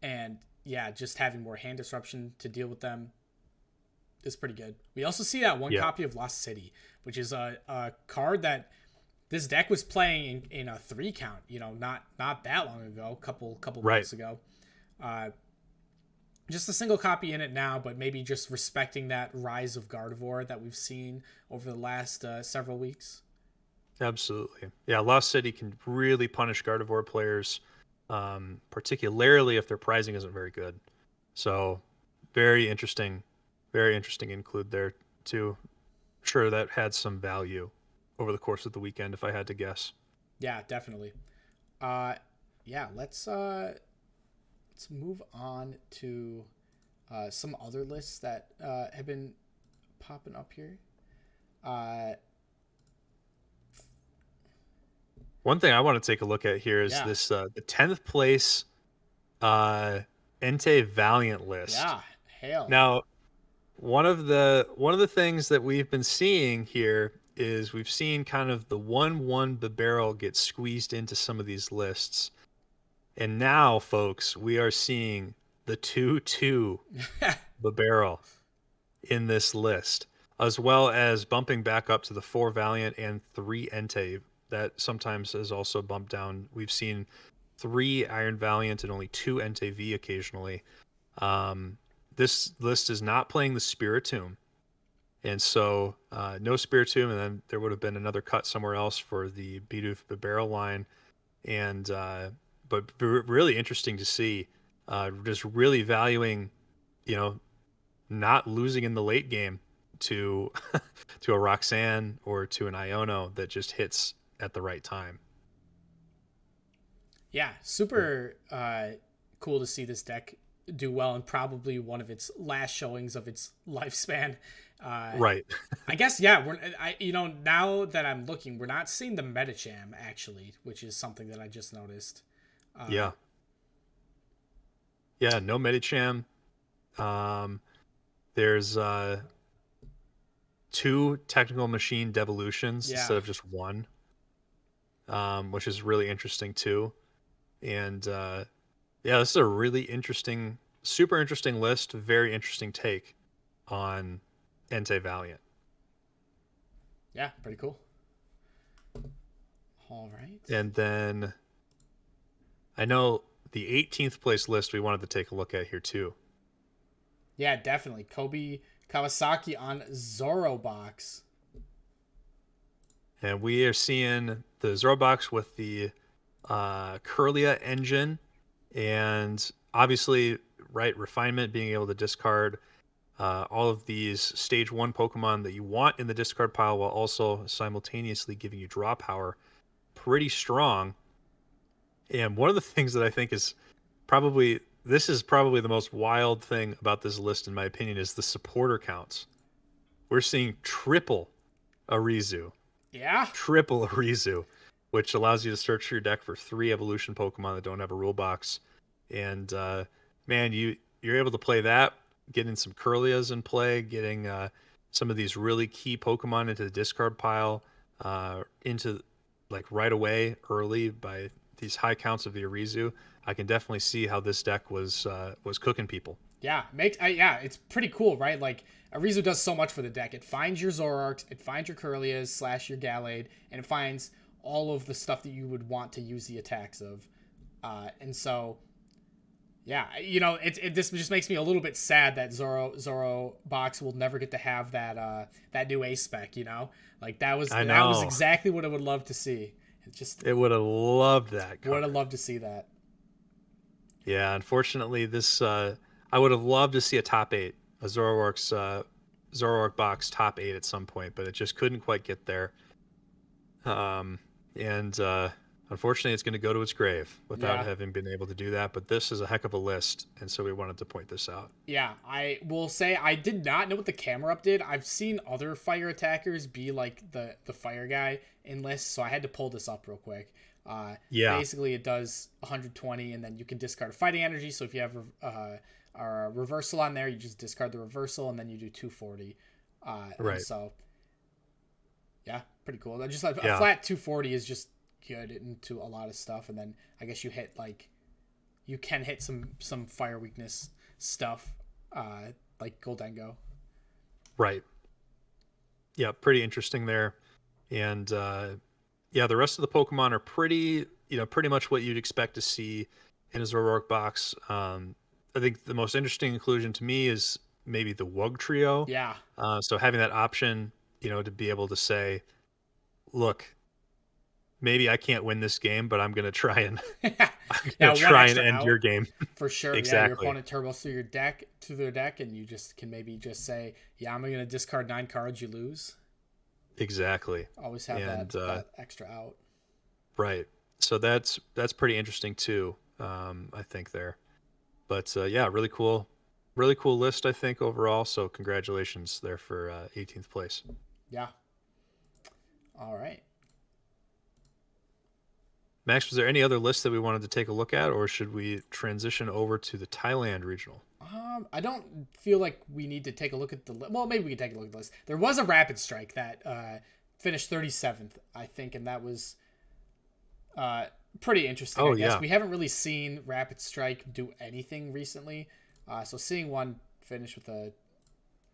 Speaker 2: and yeah, just having more hand disruption to deal with them is pretty good. We also see that one
Speaker 1: Yeah.
Speaker 2: copy of Lost City, which is a card that this deck was playing in a 3 count. Not that long ago, couple
Speaker 1: Right.
Speaker 2: months ago. Uh, just a single copy in it now, but maybe just respecting that rise of Gardevoir that we've seen over the last several weeks.
Speaker 1: Absolutely. Yeah, Lost City can really punish Gardevoir players, particularly if their pricing isn't very good. So, very interesting, very interesting include there too. Sure, that had some value over the course of the weekend, if I had to guess.
Speaker 2: Yeah, definitely. Uh, yeah, let's let's move on to some other lists that have been popping up here. Uh,
Speaker 1: One thing I want to take a look at here is
Speaker 2: yeah,
Speaker 1: this the 10th place uh, Entei Valiant list.
Speaker 2: yeah, hail.
Speaker 1: Now, one of the things that we've been seeing here is we've seen kind of the 1-1 barrel get squeezed into some of these lists. And now, folks, we are seeing the 2-2 barrel in this list, as well as bumping back up to the 4 Valiant and 3 Entei. That sometimes is also bumped down. We've seen 3 Iron Valiant and only 2 Entei V occasionally. Um, this list is not playing the Spiritomb. And so no Spiritomb, and then there would have been another cut somewhere else for the Bidoof barrel line. And but really interesting to see, just really valuing, you know, not losing in the late game to to a Roxanne or to an Iono that just hits at the right time.
Speaker 2: Yeah, super cool to see this deck do well and probably one of its last showings of its lifespan. Uh,
Speaker 1: Right.
Speaker 2: I guess yeah. Now that I'm looking, we're not seeing the Metacham actually, which is something that I just noticed.
Speaker 1: Yeah. Yeah. No Medicham. Um, there's 2 technical machine devolutions
Speaker 2: Yeah,
Speaker 1: instead of just one, which is really interesting too. And yeah, this is a really interesting, super interesting list. Very interesting take on Entei Valiant.
Speaker 2: yeah, pretty cool. All right.
Speaker 1: And then I know the 18th place list we wanted to take a look at here too.
Speaker 2: Yeah, definitely. Kobe Kawasaki on Zoro box.
Speaker 1: And we are seeing the Zero Box with the Curlia engine, and obviously, right, refinement, being able to discard all of these stage 1 Pokemon that you want in the discard pile while also simultaneously giving you draw power. Pretty strong. And one of the things that I think is probably the most wild thing about this list, in my opinion, is the supporter counts. We're seeing triple Arizu,
Speaker 2: Yeah,
Speaker 1: triple Arizu, which allows you to search your deck for 3 evolution Pokemon that don't have a rule box. And man, you're able to play that, getting some Curlias in play, getting some of these really key Pokemon into the discard pile, into like right away early by these high counts of the Arizu. I can definitely see how this deck was cooking people.
Speaker 2: yeah, yeah. It's pretty cool, right? Like Arizu does so much for the deck. It finds your Zoroarks, it finds your Curlias / your Gallade, and it finds all of the stuff that you would want to use the attacks of. And so, yeah, this just makes me a little bit sad that Zoro box will never get to have that new ace spec. Like
Speaker 1: I
Speaker 2: that was
Speaker 1: know.
Speaker 2: exactly what I would love to see. It just
Speaker 1: It would have loved that
Speaker 2: would have
Speaker 1: card.
Speaker 2: loved to see that.
Speaker 1: Yeah, unfortunately, this I would have loved to see a top 8, a Zoroark box top 8 at some point, but it just couldn't quite get there. And unfortunately, it's going to go to its grave without
Speaker 2: Yeah.
Speaker 1: having been able to do that. But this is a heck of a list, and so we wanted to point this out.
Speaker 2: Yeah, I will say I did not know what the camera up did. I've seen other fire attackers be like the fire guy in lists, so I had to pull this up real quick.
Speaker 1: Yeah,
Speaker 2: Basically, it does 120, and then you can discard fighting energy. So if you have a reversal on there, you just discard the reversal, and then you do 240. And
Speaker 1: right.
Speaker 2: so, yeah, pretty cool. Just a
Speaker 1: Yeah,
Speaker 2: flat 240 is just good into a lot of stuff, and then I guess you can hit some fire weakness stuff, like Goldengo.
Speaker 1: right. Yeah, pretty interesting there. And yeah, the rest of the Pokemon are pretty much what you'd expect to see in a Zoroark box. I think the most interesting inclusion to me is maybe the Wug Trio.
Speaker 2: Yeah,
Speaker 1: So having that option, to be able to say, look, maybe I can't win this game, but I'm gonna try and I'm
Speaker 2: yeah,
Speaker 1: gonna
Speaker 2: one
Speaker 1: try and
Speaker 2: extra
Speaker 1: end your
Speaker 2: out
Speaker 1: game.
Speaker 2: for sure. Yeah, your
Speaker 1: Exactly.
Speaker 2: opponent turbos through their deck, and you just can maybe just say, yeah, I'm gonna discard 9 cards, you lose.
Speaker 1: Exactly.
Speaker 2: Always have
Speaker 1: And
Speaker 2: that extra out.
Speaker 1: right. So that's pretty interesting too. I think there. But yeah, really cool list I think overall. So congratulations there for 18th place.
Speaker 2: Yeah. All right.
Speaker 1: Max, was there any other lists that we wanted to take a look at, or should we transition over to the Thailand regional?
Speaker 2: I don't feel like we need to take a look at well, maybe we can take a look at the list. There was a rapid strike that finished 37th, I think, and that was uh, pretty interesting, I
Speaker 1: Oh
Speaker 2: guess.
Speaker 1: yeah,
Speaker 2: We haven't really seen rapid strike do anything recently, so seeing one finish with a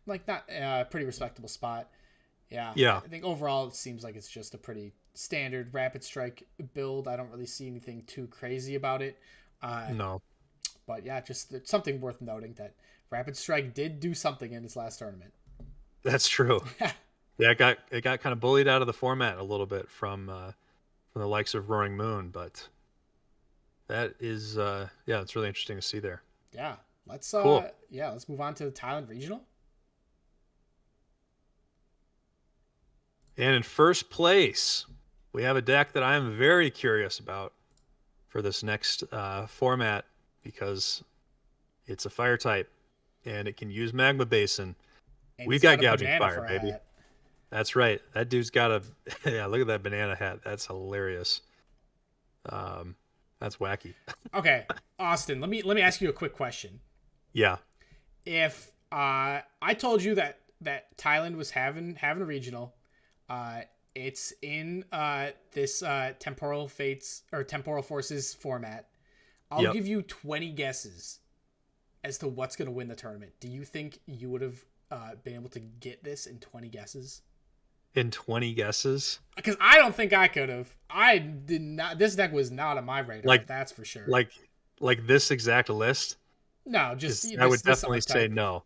Speaker 2: like not pretty respectable spot. Yeah,
Speaker 1: yeah,
Speaker 2: I think overall it seems like it's just a pretty standard rapid strike build. I don't really see anything too crazy about it. Uh,
Speaker 1: no,
Speaker 2: but yeah, just it's something worth noting that Rapid Strike did do something in his last tournament.
Speaker 1: that's true. Yeah, it got kind of bullied out of the format a little bit from the likes of Roaring Moon, but that is yeah, it's really interesting to see there.
Speaker 2: Yeah, let's
Speaker 1: Cool.
Speaker 2: let's move on to the Thailand regional.
Speaker 1: And in first place, we have a deck that I am very curious about for this next format because it's a fire type and it can use Magma Basin.
Speaker 2: And
Speaker 1: We've
Speaker 2: he's
Speaker 1: got
Speaker 2: got a
Speaker 1: Gouging
Speaker 2: banana
Speaker 1: Fire,
Speaker 2: for a
Speaker 1: baby.
Speaker 2: hat.
Speaker 1: That's right. That dude's got a yeah. Look at that banana hat. That's hilarious. That's wacky.
Speaker 2: Okay, Austin, let me ask you a quick question.
Speaker 1: Yeah.
Speaker 2: If I told you that Thailand was having a regional, uh, it's in this temporal fates or temporal forces format. I'll
Speaker 1: Yep.
Speaker 2: give you 20 guesses as to what's going to win the tournament. Do you think you would have been able to get this in 20 guesses?
Speaker 1: In 20 guesses,
Speaker 2: Because I don't think I could have. I did not. This deck was not on my radar.
Speaker 1: like
Speaker 2: That's for sure.
Speaker 1: like like this exact list
Speaker 2: No, just
Speaker 1: is, I would
Speaker 2: this
Speaker 1: definitely say
Speaker 2: type.
Speaker 1: no.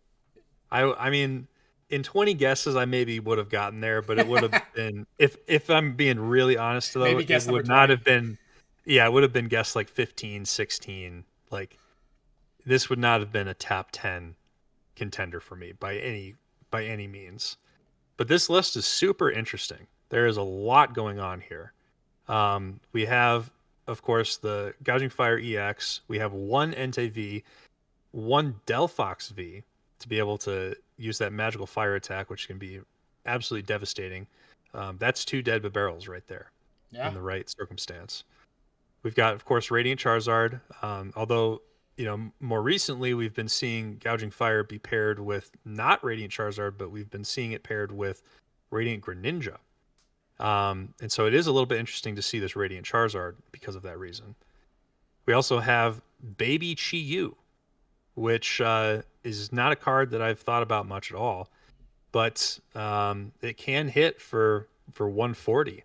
Speaker 1: I mean, in 20 guesses, I maybe would have gotten there, but it would have been if I'm being really honest though,
Speaker 2: Maybe
Speaker 1: it
Speaker 2: guess number
Speaker 1: would not
Speaker 2: 20.
Speaker 1: have been. Yeah, it would have been guessed like 15, 16. Like this would not have been a top 10 contender for me by any means. But this list is super interesting. There is a lot going on here. We have, of course, the Gouging Fire EX. We have one Entei V, one Delphox V to be able to use that magical fire attack, which can be absolutely devastating. That's two dead barrels right there
Speaker 2: Yeah,
Speaker 1: in the right circumstance. We've got, of course, Radiant Charizard. Although, more recently we've been seeing Gouging Fire be paired with not Radiant Charizard, but we've been seeing it paired with Radiant Greninja. And so it is a little bit interesting to see this Radiant Charizard because of that reason. We also have Baby Chi-Yu, which is not a card that I've thought about much at all, but it can hit for 140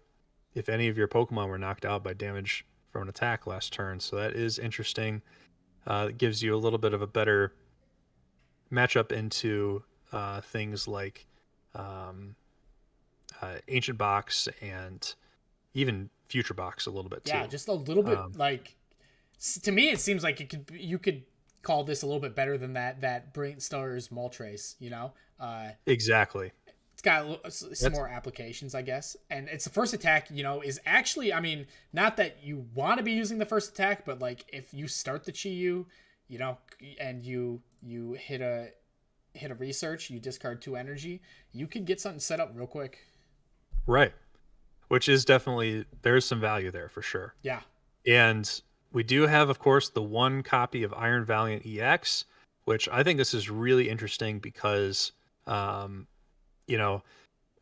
Speaker 1: if any of your Pokemon were knocked out by damage from an attack last turn. So that is interesting. It gives you a little bit of a better matchup into things like um, Ancient Box and even Future Box a little bit
Speaker 2: yeah,
Speaker 1: too.
Speaker 2: just a little bit.
Speaker 1: Um,
Speaker 2: Like to me, it seems like you could call this a little bit better than that Brilliant Stars Moltres.
Speaker 1: exactly.
Speaker 2: It's got some
Speaker 1: That's
Speaker 2: more applications, I guess, and its first attack. Is actually, I mean, not that you want to be using the first attack, but like if you start the Chi-Yu, and you hit a research, you discard 2 energy, you could get something set up real quick.
Speaker 1: right. Which is definitely, there's some value there for sure.
Speaker 2: Yeah,
Speaker 1: And we do have, of course, the one copy of Iron Valiant EX, which I think this is really interesting because, um, you know,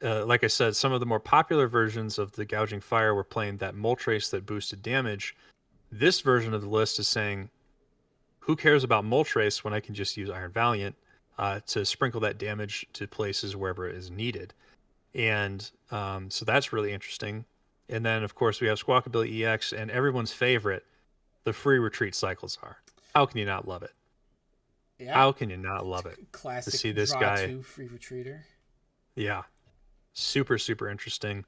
Speaker 1: like I said, some of the more popular versions of the Gouging Fire were playing that Moltres that boosted damage. This version of the list is saying, who cares about Moltres when I can just use Iron Valiant to sprinkle that damage to places wherever it is needed? And so that's really interesting. And then, of course, we have Squawkabilly EX and everyone's favorite, the free retreat cycles are. How can you not love it?
Speaker 2: yeah.
Speaker 1: How can you not love it to
Speaker 2: Classic
Speaker 1: see this
Speaker 2: draw
Speaker 1: guy?
Speaker 2: 2 free retreater.
Speaker 1: Yeah, super, super interesting.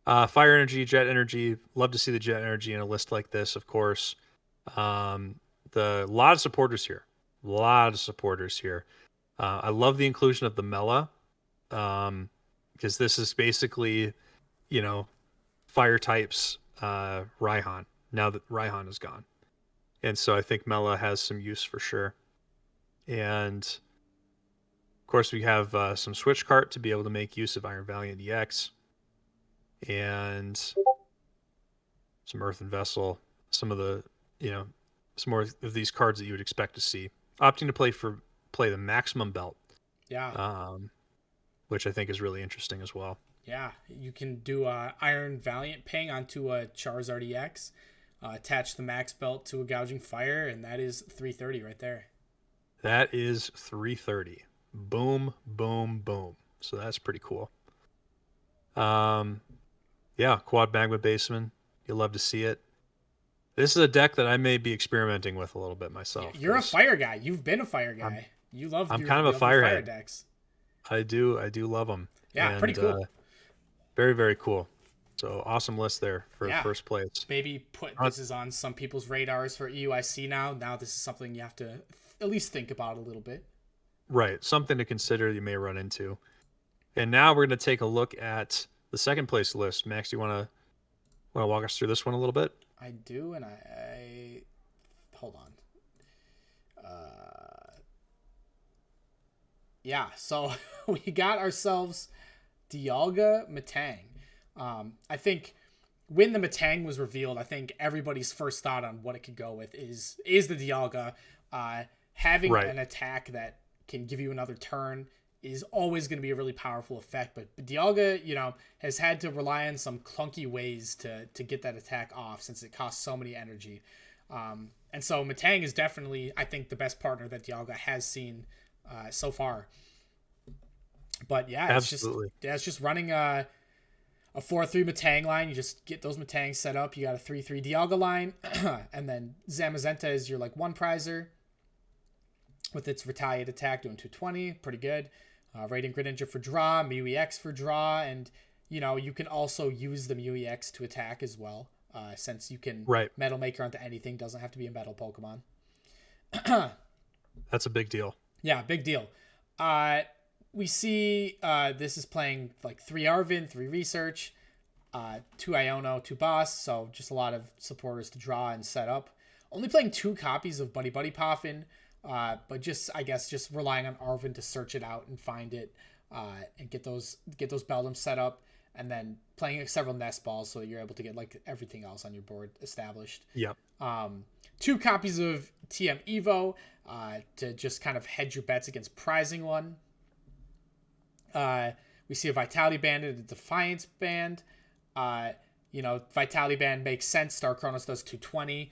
Speaker 1: Fire energy, jet energy. Love to see the jet energy in a list like this, of course. Um, the lot of supporters here. A lot of supporters here. I love the inclusion of the Mela because this is basically, you know, fire types Raihan now that Raihan is gone. And so I think Mela has some use for sure. And of course, we have some switch cart to be able to make use of Iron Valiant EX and some Earthen Vessel, some of the, you know, some more of these cards that you would expect to see. Opting to play the maximum belt,
Speaker 2: Yeah.
Speaker 1: um, which I think is really interesting as well.
Speaker 2: Yeah, you can do Iron Valiant ping onto a Charizard EX, attach the max belt to a Gouging Fire, and that is 330 right there.
Speaker 1: That is 330. Boom, boom, boom. So that's pretty cool. Um, yeah, quad magma baseman. You'll love to see it. This is a deck that I may be experimenting with a little bit myself
Speaker 2: You're a
Speaker 1: because
Speaker 2: fire guy. You've been a fire
Speaker 1: I'm
Speaker 2: guy. You love
Speaker 1: I'm
Speaker 2: your
Speaker 1: kind of
Speaker 2: you
Speaker 1: a
Speaker 2: love your fire
Speaker 1: firehead.
Speaker 2: decks.
Speaker 1: I do love them,
Speaker 2: Yeah, pretty
Speaker 1: and
Speaker 2: cool.
Speaker 1: very very cool. So awesome list there for
Speaker 2: Yeah,
Speaker 1: first place.
Speaker 2: maybe put
Speaker 1: Uh,
Speaker 2: this is on some people's radars for EUIC now. Now this is something you have to at least think about a little bit.
Speaker 1: right, something to consider you may run into. And now we're going to take a look at the second place list. Max, do you want to walk us through this one a little bit?
Speaker 2: I do, and I hold on. Yeah, so we got ourselves Dialga Matang. I think when the Matang was revealed, I think everybody's first thought on what it could go with is the Dialga. Having
Speaker 1: Right.
Speaker 2: an attack that can give you another turn is always going to be a really powerful effect. But Dialga, has had to rely on some clunky ways to get that attack off since it costs so many energy. And so Matang is definitely, I think, the best partner that Dialga has seen so far. But yeah,
Speaker 1: Absolutely.
Speaker 2: it's just running a 4-3 Matang line. You just get those Matangs set up. You got a 3-3 Dialga line, and then Zamazenta is your like one prizer with its retaliate attack doing 220, pretty good. Radiant Greninja for draw, Mew EX for draw, and you can also use the Mew EX to attack as well, since you can
Speaker 1: Right.
Speaker 2: Metal Maker onto anything. Doesn't have to be a Metal Pokemon.
Speaker 1: That's a big deal.
Speaker 2: Yeah, big deal. Uh, we see this is playing like 3 Arvin, 3 Research, 2 Iono, 2 Boss, so just a lot of supporters to draw and set up. Only playing 2 copies of Buddy Buddy Poffin, but I guess just relying on Arvin to search it out and find it, and get those Beldums set up, and then playing several Nest Balls so you're able to get like everything else on your board established.
Speaker 1: Yep.
Speaker 2: 2 copies of TM Evo, to just kind of hedge your bets against prizing one. We see a Vitality Band and a Defiance Band. Vitality Band makes sense. Star Chronos does 220.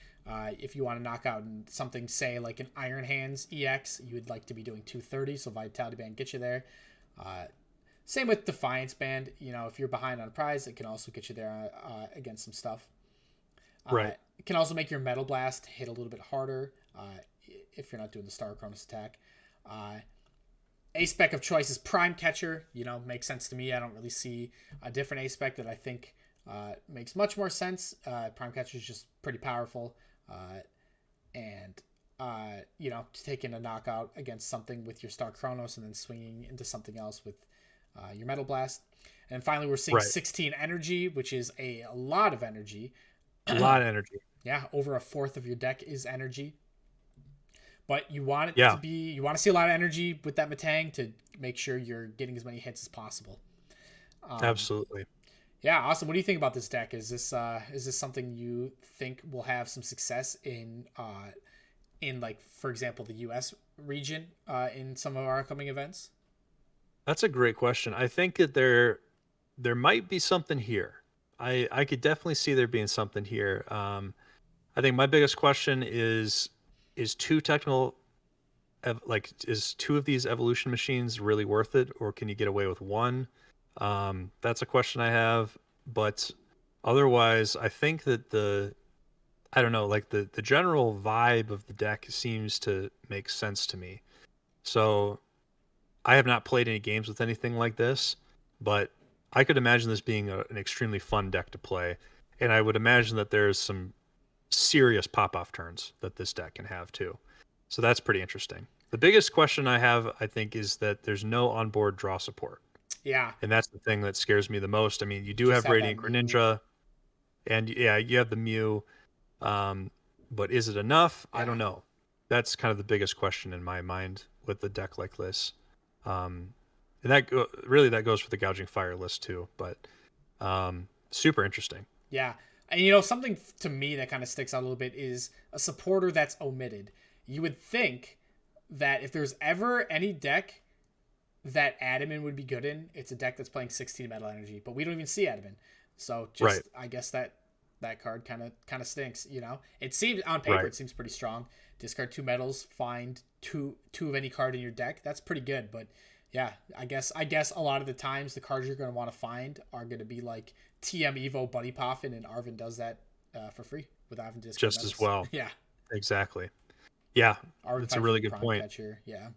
Speaker 2: If you want to knock out something, say, like an Iron Hands EX, you would like to be doing 230, so Vitality Band gets you there. Same with Defiance Band. If you're behind on a prize, it can also get you there against some stuff.
Speaker 1: Right.
Speaker 2: It can also make your Metal Blast hit a little bit harder if you're not doing the Star Chronos attack. A-Spec of choice is Prime Catcher. Makes sense to me. I don't really see a different A-Spec that I think makes much more sense. Prime Catcher is just pretty powerful. Taking a knockout against something with your Star Chronos and then swinging into something else with your Metal Blast. And finally, we're seeing
Speaker 1: Right.
Speaker 2: 16 energy, which is a lot of energy.
Speaker 1: A lot of energy.
Speaker 2: Yeah, over a fourth of your deck is energy. But you want it
Speaker 1: Yeah.
Speaker 2: to be, you want to see a lot of energy with that Matang to make sure you're getting as many hits as possible.
Speaker 1: Absolutely.
Speaker 2: Yeah, awesome. What do you think about this deck? Is this something you think will have some success in like, for example, the U.S. region in some of our upcoming events?
Speaker 1: That's a great question. I think that there might be something here. I could definitely see there being something here. I think my biggest question is two technical is 2 of these evolution machines really worth it, or can you get away with one? That's a question I have. But otherwise, I think that I don't know, like the general vibe of the deck seems to make sense to me. So I have not played any games with anything like this, but I could imagine this being an extremely fun deck to play, and I would imagine that there's some serious pop-off turns that this deck can have too. So that's pretty interesting. The biggest question I have, I think, is that there's no onboard draw support,
Speaker 2: Yeah,
Speaker 1: and that's the thing that scares me the most. I mean, you do
Speaker 2: just
Speaker 1: have
Speaker 2: have that
Speaker 1: Radiant
Speaker 2: Mew.
Speaker 1: Greninja, and yeah, you have the Mew, but is it enough? I
Speaker 2: Yeah,
Speaker 1: don't know. that's kind of the biggest question in my mind with the deck like this. And really that goes for the gouging fire list too, but super interesting.
Speaker 2: Yeah. And something to me that kind of sticks out a little bit is a supporter that's omitted. You would think that if there's ever any deck that Adamant would be good in, it's a deck that's playing 16 metal energy, but we don't even see Adamant. So
Speaker 1: Right,
Speaker 2: just I guess that card kind of stinks, It seems on paper
Speaker 1: right.
Speaker 2: it seems pretty strong. Discard two metals, find two of any card in your deck. That's pretty good, but yeah, I guess a lot of the times the cards you're going to want to find are going to be like TM Evo Buddy Poffin, and Arvin does that for free without having to discard
Speaker 1: Just as
Speaker 2: metals.
Speaker 1: well.
Speaker 2: Yeah,
Speaker 1: Exactly. Yeah,
Speaker 2: Arvin
Speaker 1: that's a
Speaker 2: find for
Speaker 1: really
Speaker 2: the
Speaker 1: good
Speaker 2: Prime
Speaker 1: point.
Speaker 2: Catcher. Yeah,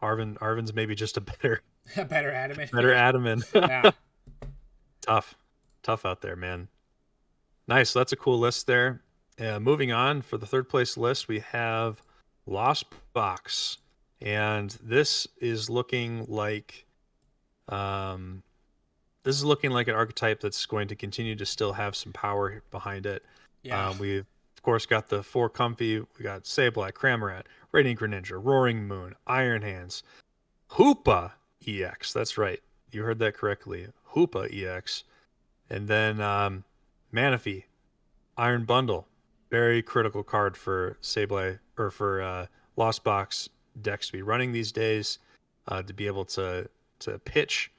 Speaker 1: Arvin's maybe just a better
Speaker 2: better Adamant.
Speaker 1: better
Speaker 2: Yeah,
Speaker 1: adamant.
Speaker 2: yeah.
Speaker 1: Tough. Tough out there, man. Nice. That's a cool list there. Moving on for the third place list, we have Lost Box. And um this is looking like an archetype that's going to continue to still have some power behind it.
Speaker 2: Yeah.
Speaker 1: We've of course got the four comfy. We got Sableye, Cramorant, Radiant Greninja, Roaring Moon, Iron Hands, Hoopa EX. That's right. You heard that correctly. Hoopa EX. And then Manaphy, Iron Bundle. Very critical card for Sableye or for Lost Box decks to be running these days, to be able to pitch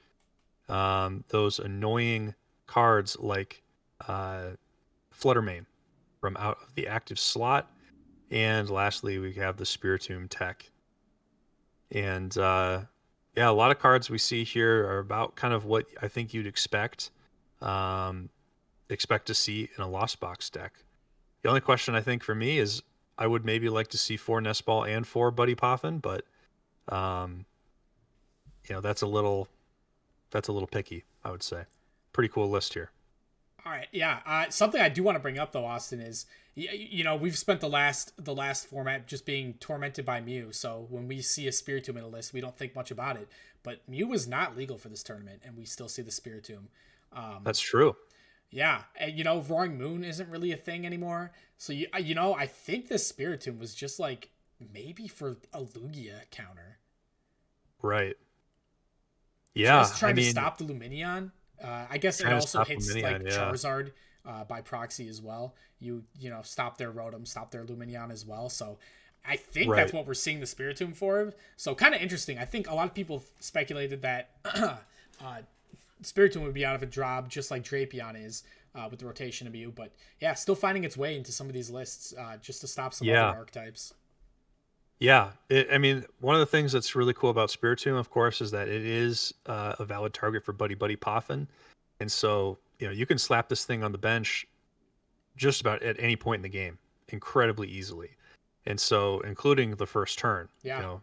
Speaker 1: those annoying cards like uh, Fluttermane from out of the active slot. And lastly, we have the Spiritomb tech. And yeah, a lot of cards we see here are about kind of what I think you'd um, expect to see in a Lost Box deck. The only question I think for me is I would maybe like to see four Nest Ball and four Buddy Poffin, but um, that's a little picky, I would say. Pretty cool list here.
Speaker 2: All right, yeah. Something I do want to bring up though, Austin, is we've spent the last format just being tormented by Mew. So when we see a Spiritomb in a list, we don't think much about it. But Mew was not legal for this tournament, and we still see the Spiritomb.
Speaker 1: That's true.
Speaker 2: Yeah, and Roaring Moon isn't really a thing anymore. So I think this Spiritomb was just like maybe for a Lugia counter,
Speaker 1: Right. Yeah,
Speaker 2: just
Speaker 1: I
Speaker 2: trying to
Speaker 1: mean,
Speaker 2: stop the Luminion. I guess it
Speaker 1: trying to
Speaker 2: also
Speaker 1: stop
Speaker 2: hits like
Speaker 1: Luminion, yeah.
Speaker 2: Charizard by proxy as well. Stop their Rotom, stop their Luminion as well. So I think that's
Speaker 1: Right.
Speaker 2: what we're seeing the Spiritomb for. So kind of interesting. I think a lot of people speculated that Spiritomb would be out of a job just like Drapion is with the rotation of Mew. But yeah, still finding its way into some of these lists just to stop some other
Speaker 1: Yeah.
Speaker 2: archetypes.
Speaker 1: Yeah. I mean, one of the things that's really cool about Spiritomb, of course, is that it is a valid target for Buddy Buddy Poffin. And so, you can slap this thing on the bench just about at any point in the game incredibly easily. And so, including the first turn,
Speaker 2: Yeah.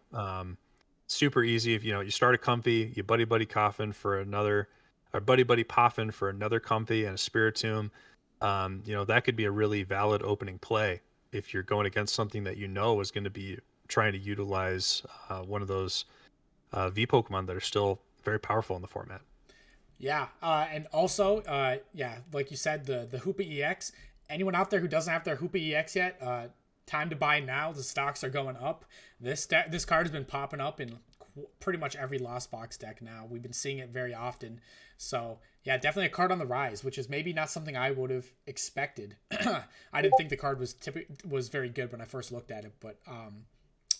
Speaker 1: super easy. If you start a comfy, you buddy buddy coffin for another, or buddy buddy poffin for another comfy and a Spiritomb. That could be a really valid opening play if you're going against something that is going to be trying to utilize one of those V Pokemon that are still very powerful in the format.
Speaker 2: Yeah, and also, yeah, like you said, the Hoopa EX. Anyone out there who doesn't have their Hoopa EX yet, time to buy now. The stocks are going up. This card has been popping up in pretty much every Lost Box deck now. We've been seeing it very often. So yeah, definitely a card on the rise, which is maybe not something I would have expected. I didn't think the card was very good when I first looked at it, but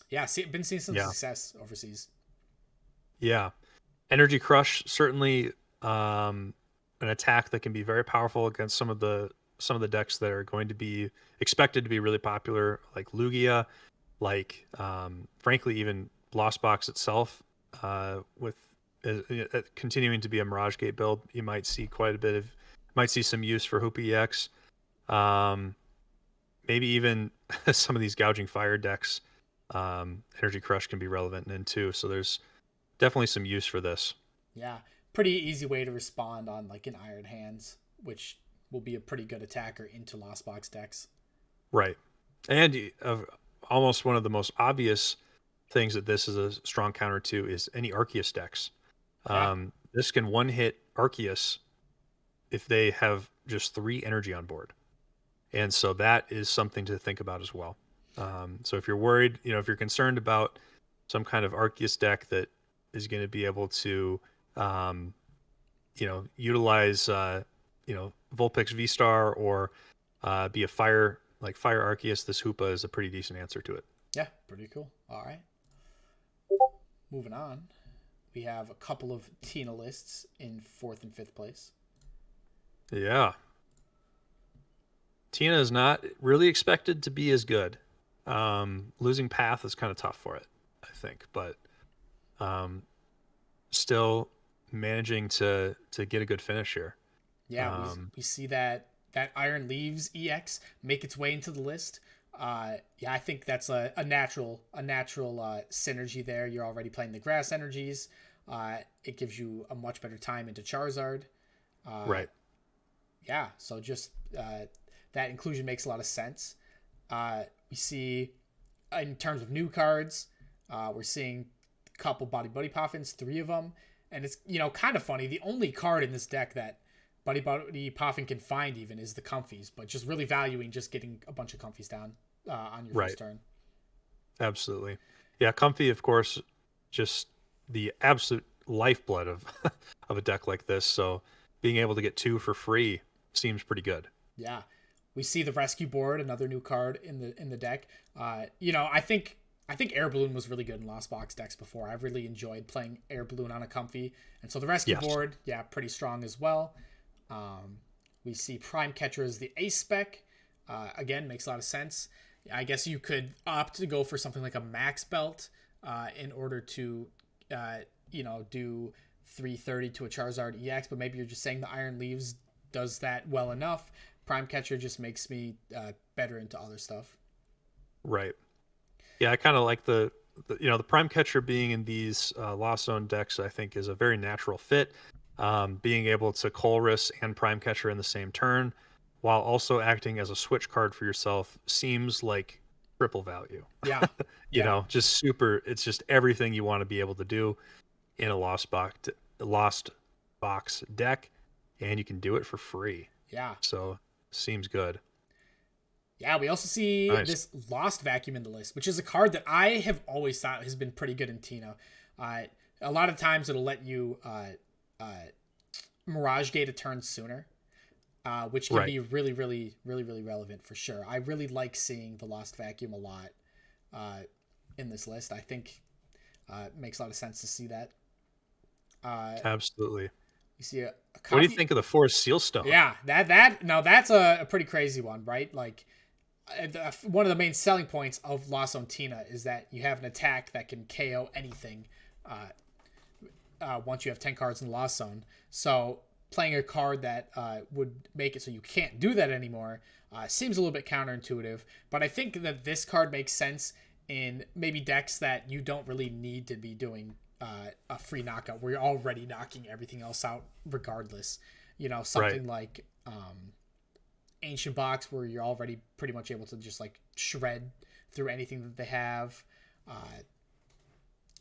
Speaker 2: yeah, been seeing some
Speaker 1: Yeah.
Speaker 2: success overseas.
Speaker 1: Yeah. Energy Crush, certainly an attack that can be very powerful against some of the decks that are going to be expected to be really popular, like Lugia, like frankly even Lost Box itself. With continuing to be a Mirage Gate build, you might see some use for Hoop EX. Um, Maybe even some of these gouging fire decks. Energy Crush can be relevant in too. So there's definitely some use for this.
Speaker 2: Yeah, pretty easy way to respond on like an Iron Hands, which will be a pretty good attacker into Lost Box decks.
Speaker 1: Right. And almost one of the most obvious things that this is a strong counter to is any Arceus decks.
Speaker 2: Yeah,
Speaker 1: This can one hit Arceus if they have just 3 energy on board. And so that is something to think about as well. So if you're worried, if you're concerned about some kind of Arceus deck that is going to be able to, um, utilize, Vulpix V Star or be a fire Arceus, this Hoopa is a pretty decent answer to it.
Speaker 2: Yeah, pretty cool. All right, moving on. We have a couple of Tina lists in fourth and fifth place.
Speaker 1: Yeah. Tina is not really expected to be as good. Losing Path is kind of tough for it, I think, but um, still managing to get a good finish here.
Speaker 2: Yeah,
Speaker 1: Um,
Speaker 2: we see that Iron Leaves EX make its way into the list. Yeah, I think that's a natural synergy there. You're already playing the grass energies. It gives you a much better time into Charizard. Uh,
Speaker 1: right.
Speaker 2: yeah, so just that inclusion makes a lot of sense. We see in terms of new cards, we're seeing a couple Buddy Puffins, three of them, and it's kind of funny. The only card in this deck that Buddy Puffin can find even is the Comfies, but just really valuing just getting a bunch of Comfies down on your
Speaker 1: Right.
Speaker 2: first turn.
Speaker 1: Absolutely. Yeah, Comfy, of course, just the absolute lifeblood of of a deck like this. So being able to get two for free seems pretty good.
Speaker 2: Yeah, we see the Rescue Board, another new card in the deck. I think Air Balloon was really good in Lost Box decks before. I've really enjoyed playing Air Balloon on a Comfy, and so the Rescue
Speaker 1: Yes.
Speaker 2: Board, yeah, pretty strong as well. We see Prime Catcher as the ace spec. Again, makes a lot of sense. I guess you could opt to go for something like a max belt in order to, do 330 to a Charizard EX, but maybe you're just saying the Iron Leaves does that well enough. Prime Catcher just makes me better into other stuff.
Speaker 1: Right. Yeah, I kind of like the Prime Catcher being in these Lost Zone decks. I think is a very natural fit. Being able to Colress and Prime Catcher in the same turn, while also acting as a switch card for yourself, seems like triple value.
Speaker 2: Yeah, yeah,
Speaker 1: Just super. It's just everything you want to be able to do in a Lost Box deck, and you can do it for free.
Speaker 2: yeah.
Speaker 1: So seems good.
Speaker 2: Yeah, we also see
Speaker 1: Nice.
Speaker 2: this Lost Vacuum in the list, which is a card that I have always thought has been pretty good in Tina. A lot of times it'll let you Mirage Gate a turn sooner, which can
Speaker 1: Right.
Speaker 2: be really, really, really, really relevant for sure. I really like seeing the Lost Vacuum a lot in this list. I think it makes a lot of sense to see that. Uh,
Speaker 1: Absolutely.
Speaker 2: you see a
Speaker 1: What do you
Speaker 2: copy.
Speaker 1: think of the Forest Sealstone?
Speaker 2: Yeah, that now that's a pretty crazy one, right? Like one of the main selling points of Lost Zone Tina is that you have an attack that can KO anything once you have 10 cards in the Lost Zone. So playing a card that would make it so you can't do that anymore seems a little bit counterintuitive. But I think that this card makes sense in maybe decks that you don't really need to be doing a free knockout where you're already knocking everything else out regardless.
Speaker 1: Right.
Speaker 2: Something like Ancient Box where you're already pretty much able to just like shred through anything that they have.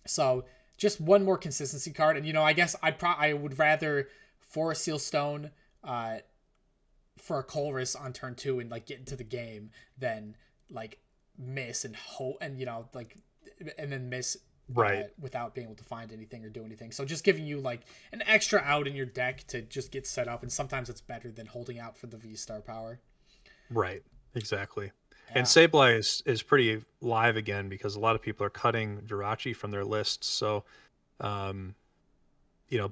Speaker 2: So just one more consistency card, and I guess I would rather for a Seal Stone, for a Colress on turn two and like get into the game than like miss and hope and like and then miss
Speaker 1: Right.
Speaker 2: without being able to find anything or do anything. So just giving you like an extra out in your deck to just get set up, and sometimes it's better than holding out for the V Star power.
Speaker 1: Right. Exactly. And
Speaker 2: Yeah,
Speaker 1: Sableye is pretty live again because a lot of people are cutting Jirachi from their lists. So, um,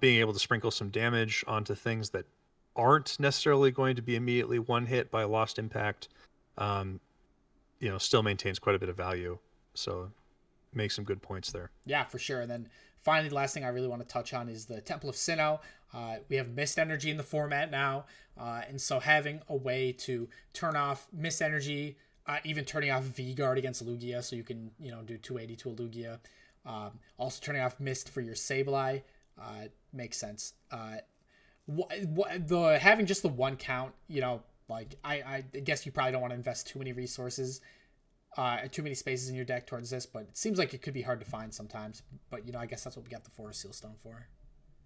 Speaker 1: being able to sprinkle some damage onto things that aren't necessarily going to be immediately one hit by Lost Impact, um, still maintains quite a bit of value. So, make some good points there.
Speaker 2: yeah, for sure. And then finally, the last thing I really want to touch on is the Temple of Sinnoh. We have Mist Energy in the format now, and so having a way to turn off Mist Energy, even turning off V Guard against Lugia, so you can do 280 to a Lugia. Also turning off Mist for your Sableye makes sense. The having just the one count, like I guess you probably don't want to invest too many resources too many spaces in your deck towards this, but it seems like it could be hard to find sometimes. But I guess that's what we got the Forest Sealstone for.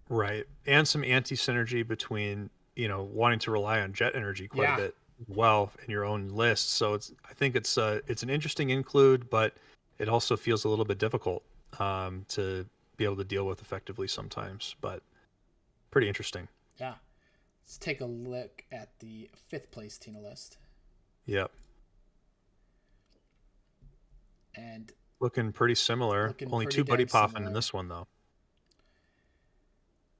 Speaker 1: Right. And some anti synergy between, wanting to rely on jet energy quite a
Speaker 2: Yeah,
Speaker 1: bit. well in your own list. So I think it's an interesting include, but it also feels a little bit difficult to be able to deal with effectively sometimes. But pretty interesting.
Speaker 2: Yeah. Let's take a look at the fifth place Tina list.
Speaker 1: Yep.
Speaker 2: And
Speaker 1: Looking pretty similar.
Speaker 2: looking
Speaker 1: Only
Speaker 2: pretty
Speaker 1: two buddy
Speaker 2: dang
Speaker 1: poffin in
Speaker 2: similar.
Speaker 1: this one though.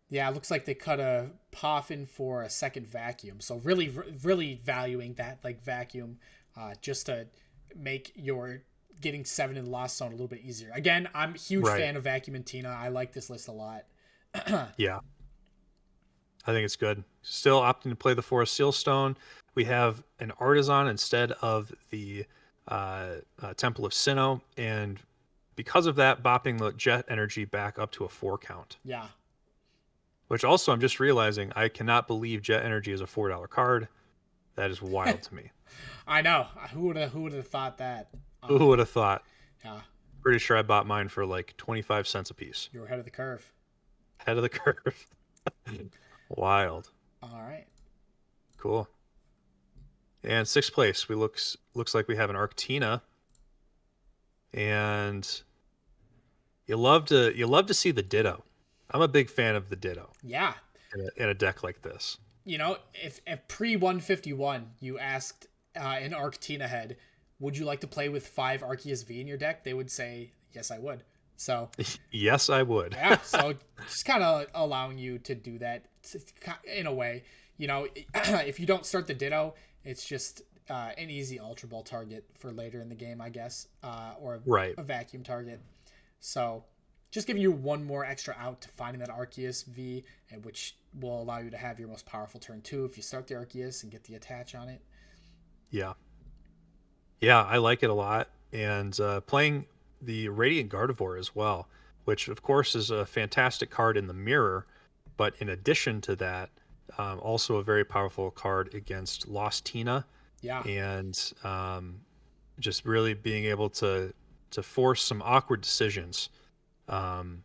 Speaker 2: Yeah, it looks like they cut a Poffin for a second vacuum. So really, really valuing that like vacuum, just to make your getting 7 in the lost zone a little bit easier. Again, I'm a huge
Speaker 1: Right.
Speaker 2: fan of vacuum and Tina. I like this list a lot.
Speaker 1: Yeah. I think it's good. Still opting to play the Forest Sealstone. We have an Artisan instead of the Temple of Sinnoh, and because of that, bopping the Jet Energy back up to a 4 count.
Speaker 2: Yeah,
Speaker 1: Which also, I'm just realizing I cannot believe Jet Energy is a $4 card. That is wild to me.
Speaker 2: I know. Who would have thought that?
Speaker 1: Who would have thought?
Speaker 2: Yeah,
Speaker 1: Pretty sure I bought mine for like 25 cents a piece.
Speaker 2: you're ahead of the curve.
Speaker 1: Head of the curve. Wild.
Speaker 2: All right.
Speaker 1: Cool. And sixth place, we looks like we have an Arctina, and you love to see the Ditto. I'm a big fan of the Ditto
Speaker 2: Yeah.
Speaker 1: in a deck like this.
Speaker 2: You know, if pre 151 you asked an Arctina head, would you like to play with 5 Arceus V in your deck? They would say, yes, I would. So
Speaker 1: Yes, I would.
Speaker 2: yeah, so just kind of allowing you to do that in a way. You know, if you don't start the Ditto, it's just an easy Ultra Ball target for later in the game, I guess, or
Speaker 1: Right.
Speaker 2: a vacuum target. So just giving you one more extra out to finding that Arceus V, and which will allow you to have your most powerful turn 2 if you start the Arceus and get the attach on it.
Speaker 1: Yeah. Yeah, I like it a lot. And playing the Radiant Gardevoir as well, which of course is a fantastic card in the mirror, but in addition to that, also a very powerful card against Lost Tina,
Speaker 2: Yeah,
Speaker 1: and just really being able to force some awkward decisions, um,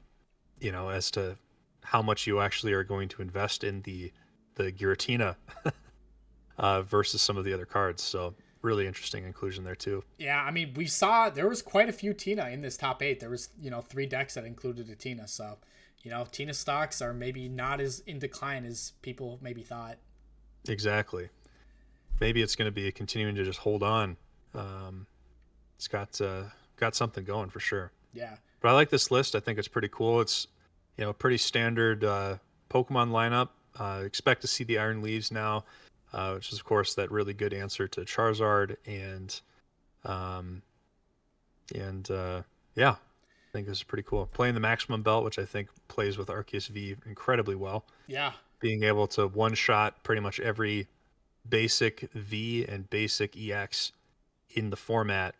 Speaker 1: as to how much you actually are going to invest in the Giratina versus some of the other cards. So really interesting inclusion there too.
Speaker 2: yeah. I mean, we saw there was quite a few Tina in this top 8. There was 3 decks that included a Tina. So Tina stocks are maybe not as in decline as people maybe thought.
Speaker 1: Exactly. Maybe it's going to be continuing to just hold on. Um, it's got something going for sure.
Speaker 2: Yeah,
Speaker 1: But I like this list. I think it's pretty cool. It's pretty standard Pokemon lineup. Expect to see the Iron Leaves now, which is of course that really good answer to Charizard, um, and yeah, I think this is pretty cool. Playing the Maximum Belt, which I think plays with Arceus V incredibly well.
Speaker 2: yeah,
Speaker 1: Being able to one shot pretty much every basic V and basic EX in the format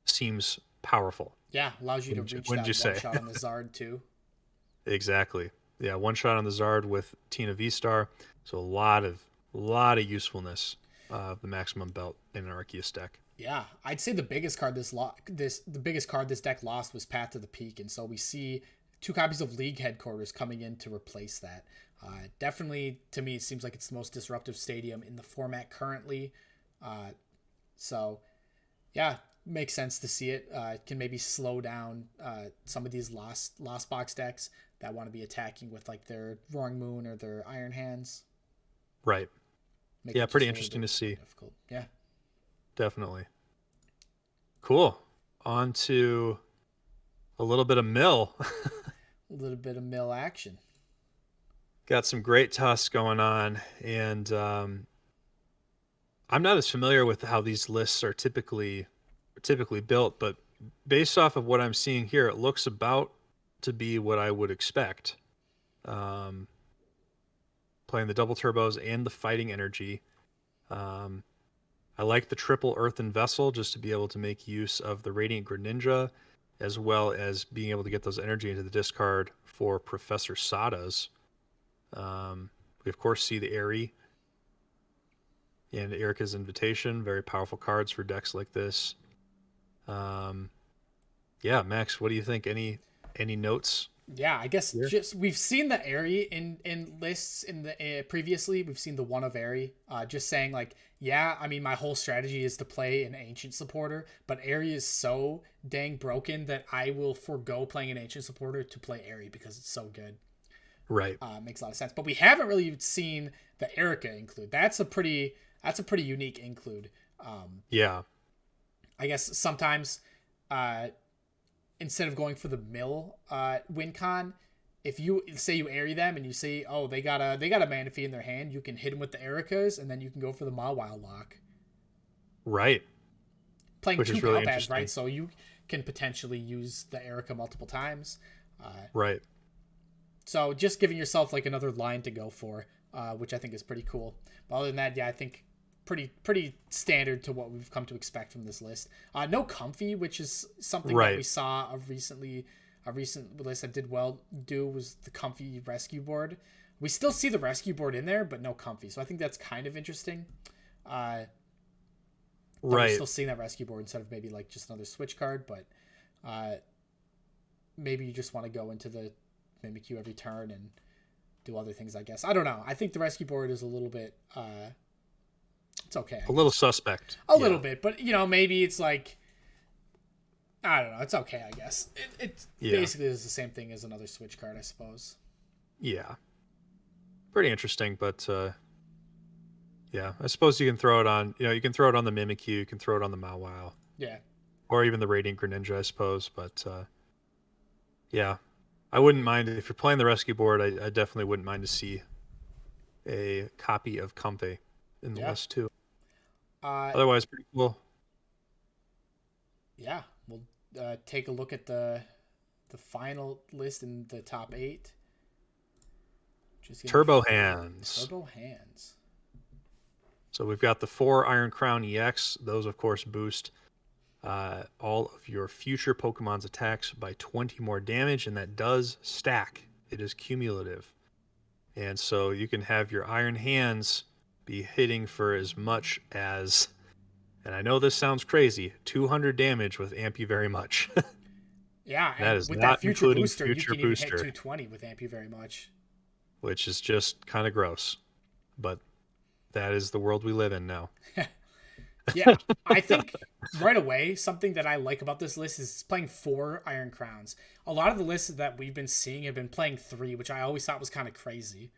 Speaker 1: seems powerful.
Speaker 2: yeah. Allows you to reach
Speaker 1: Wouldn't you
Speaker 2: that one
Speaker 1: say?
Speaker 2: shot on the Zard too.
Speaker 1: Exactly. Yeah, one shot on the Zard with Tina V Star. So a lot of usefulness of the Maximum Belt in an Arceus deck.
Speaker 2: Yeah, I'd say the biggest card the biggest card this deck lost was Path to the Peak, and so we see 2 copies of League Headquarters coming in to replace that. Definitely, to me, it seems like it's the most disruptive stadium in the format currently. So, yeah, makes sense to see it. It can maybe slow down some of these lost box decks that want to be attacking with like their Roaring Moon or their Iron Hands.
Speaker 1: Right.
Speaker 2: Make
Speaker 1: Yeah,
Speaker 2: it
Speaker 1: pretty
Speaker 2: just a little
Speaker 1: interesting
Speaker 2: bit
Speaker 1: to
Speaker 2: more
Speaker 1: see.
Speaker 2: difficult. Yeah,
Speaker 1: Definitely. Cool. On to a little bit of mill.
Speaker 2: a little bit of mill action.
Speaker 1: Got some great tusks going on, and I'm not as familiar with how these lists are typically built, but based off of what I'm seeing here, it looks about to be what I would expect. Um, Playing the double turbos and the fighting energy. Um, I like the triple earthen vessel just to be able to make use of the radiant Greninja, as well as being able to get those energy into the discard for Professor Sada's. We of course see the Airy and Erica's Invitation, very powerful cards for decks like this. Um, yeah, Max, what do you think? Any notes
Speaker 2: Yeah, I guess
Speaker 1: Here.
Speaker 2: just we've seen the Airy in lists in the previously. We've seen the one of Airy, just saying like, yeah, I mean, my whole strategy is to play an ancient supporter, but Airy is so dang broken that I will forego playing an ancient supporter to play Airy because it's so good.
Speaker 1: Right.
Speaker 2: Makes a lot of sense. But we haven't really seen the Erica include. That's a pretty unique include. Um,
Speaker 1: Yeah.
Speaker 2: I guess sometimes uh, instead of going for the mill win con, if you say you airy them and you see, oh, they got a Manaphy in their hand, you can hit them with the Ericas and then you can go for the Mawile lock.
Speaker 1: Right.
Speaker 2: Playing
Speaker 1: Which
Speaker 2: two
Speaker 1: is really
Speaker 2: Palpads,
Speaker 1: interesting.
Speaker 2: right? So you can potentially use the Erica multiple times.
Speaker 1: Right.
Speaker 2: So just giving yourself like another line to go for, which I think is pretty cool. But other than that, yeah, I think pretty standard to what we've come to expect from this list. No comfy, which is something that we
Speaker 1: Right.
Speaker 2: saw a recent list that did well do was the comfy rescue board. We still see the rescue board in there, but no comfy. So I think that's kind of interesting. Uh, that we're
Speaker 1: Right.
Speaker 2: still seeing that rescue board instead of maybe like just another switch card, but uh, maybe you just want to go into the Mimikyu every turn and do other things, I guess. I don't know. I think the rescue board is a little bit it's okay, I
Speaker 1: A little
Speaker 2: guess.
Speaker 1: suspect.
Speaker 2: A little
Speaker 1: Yeah.
Speaker 2: bit, but maybe it's like I don't know. It's okay, I guess. It
Speaker 1: Yeah.
Speaker 2: basically is the same thing as another switch card, I suppose.
Speaker 1: Yeah. Pretty interesting, but yeah, I suppose you can throw it on. You can throw it on the Mimikyu, you can throw it on the Mawile,
Speaker 2: Yeah,
Speaker 1: or even the Radiant Greninja, I suppose. But yeah, I wouldn't mind if you're playing the rescue board. I definitely wouldn't mind to see a copy of Comfey in the
Speaker 2: yeah,
Speaker 1: list too.
Speaker 2: uh,
Speaker 1: Otherwise, pretty cool.
Speaker 2: yeah. We'll take a look at the final list in the top eight. Just gonna be
Speaker 1: Turbo Hands.
Speaker 2: Turbo Hands.
Speaker 1: So we've got the 4 Iron Crown EX. Those, of course, boost all of your future Pokemon's attacks by 20 more damage, and that does stack. It is cumulative. And so you can have your Iron Hands be hitting for as much as, and I know this sounds crazy, 200 damage with Ampy very much.
Speaker 2: Yeah,
Speaker 1: That
Speaker 2: and
Speaker 1: is
Speaker 2: with that
Speaker 1: not
Speaker 2: future
Speaker 1: including
Speaker 2: booster, you
Speaker 1: Future
Speaker 2: can even hit
Speaker 1: Booster,
Speaker 2: 220 with Ampy very much.
Speaker 1: which is just kind of gross. But that is the world we live in now.
Speaker 2: Yeah, I think right away something that I like about this list is playing 4 Iron Crowns. A lot of the lists that we've been seeing have been playing 3, which I always thought was kind of crazy.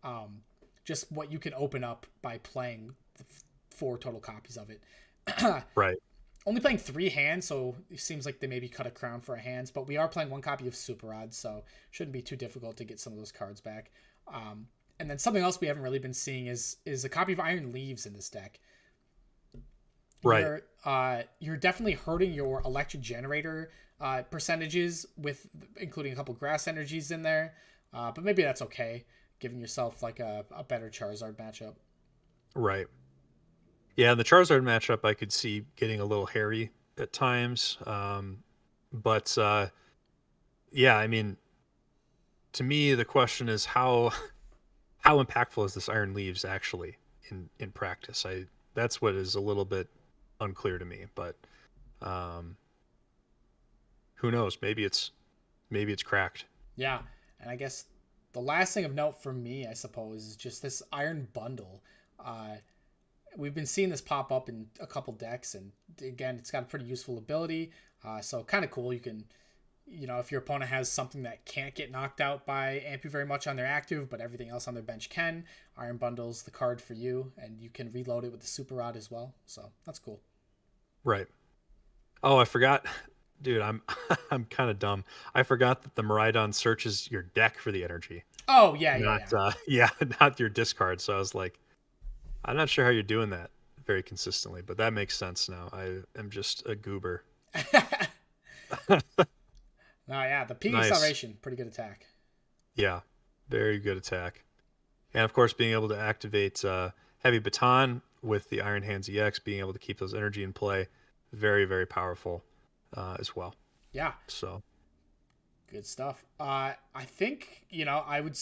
Speaker 2: Um, just what you can open up by playing 4 total copies of it.
Speaker 1: Right.
Speaker 2: Only playing 3 hands, so it seems like they maybe cut a crown for a hands, but we are playing 1 copy of Super Rod, so shouldn't be too difficult to get some of those cards back. And then something else we haven't really been seeing is a copy of Iron Leaves in this deck.
Speaker 1: Right.
Speaker 2: You're definitely hurting your electric generator percentages with including a couple grass energies in there, but maybe that's okay, giving yourself like a better Charizard matchup.
Speaker 1: Right. Yeah, the Charizard matchup I could see getting a little hairy at times. But yeah, I mean, to me, the question is how impactful is this Iron Leaves actually in practice? That's what is a little bit unclear to me. But um, who knows? Maybe it's cracked.
Speaker 2: Yeah, and I guess the last thing of note for me, I suppose, is just this Iron Bundle. Uh, we've been seeing this pop up in a couple decks, and again, it's got a pretty useful ability. So kind of cool. You can, if your opponent has something that can't get knocked out by Ampu very much on their active, but everything else on their bench can, Iron Bundle's the card for you, and you can reload it with the Super Rod as well. So that's cool.
Speaker 1: Right. Oh, I forgot. Dude, I'm I'm kind of dumb. I forgot that the Miraidon searches your deck for the energy,
Speaker 2: Oh yeah, yeah,
Speaker 1: not
Speaker 2: yeah.
Speaker 1: yeah, not your discard. So I was like, I'm not sure how you're doing that very consistently, but that makes sense now. I am just a goober.
Speaker 2: No, yeah, the peak
Speaker 1: Nice.
Speaker 2: acceleration, pretty good attack.
Speaker 1: Yeah. Very good attack. And of course, being able to activate Heavy Baton with the Iron Hands EX, being able to keep those energy in play, very, very powerful as well.
Speaker 2: Yeah,
Speaker 1: So,
Speaker 2: good stuff. I think I would.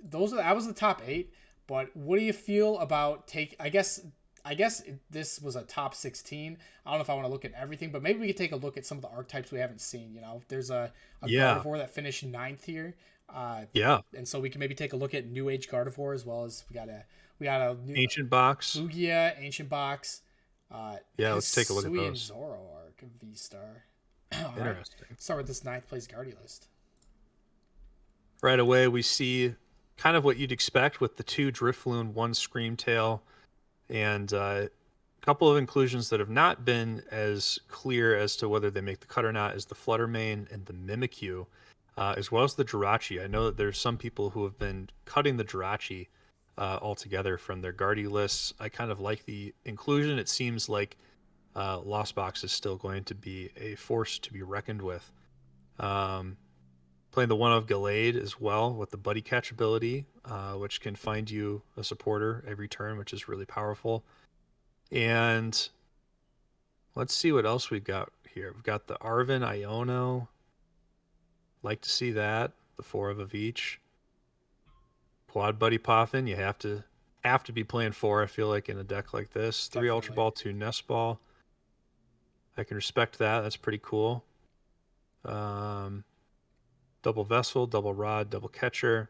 Speaker 2: Those that was the top eight. But what do you feel about take? I guess I guess this was a top 16. I don't know if I want to look at everything, but maybe we could take a look at some of the archetypes we haven't seen. You know, there's a
Speaker 1: Yeah.
Speaker 2: Gardevoir that finished ninth here, uh,
Speaker 1: Yeah.
Speaker 2: and so we can maybe take a look at New Age Gardevoir as well as we got a new
Speaker 1: Ancient box.
Speaker 2: Lugia, Ancient Box,
Speaker 1: Yeah, let's take a look at
Speaker 2: Hisui and
Speaker 1: those.
Speaker 2: Zoroark V Star. All right,
Speaker 1: Interesting.
Speaker 2: start with this ninth place Guardy list.
Speaker 1: Right away, we see kind of what you'd expect with the two Drifloon, one Screamtail, and a couple of inclusions that have not been as clear as to whether they make the cut or not is the Fluttermane and the Mimikyu, as well as the Jirachi. I know that there's some people who have been cutting the Jirachi altogether from their Guardy lists. I kind of like the inclusion. It seems like Lost Box is still going to be a force to be reckoned with. Um, Playing the one of Gallade as well with the Buddy Catch ability, which can find you a supporter every turn, which is really powerful. And let's see what else we've got here. We've got the Arvin Iono. Like to see that. The four of each. Quad Buddy Poffin. You have to be playing four, I feel like, in a deck like this. Three Ultra
Speaker 2: Definitely.
Speaker 1: Ball, two Nest Ball. I can respect that. That's pretty cool. Um, double Vessel, double Rod, double Catcher.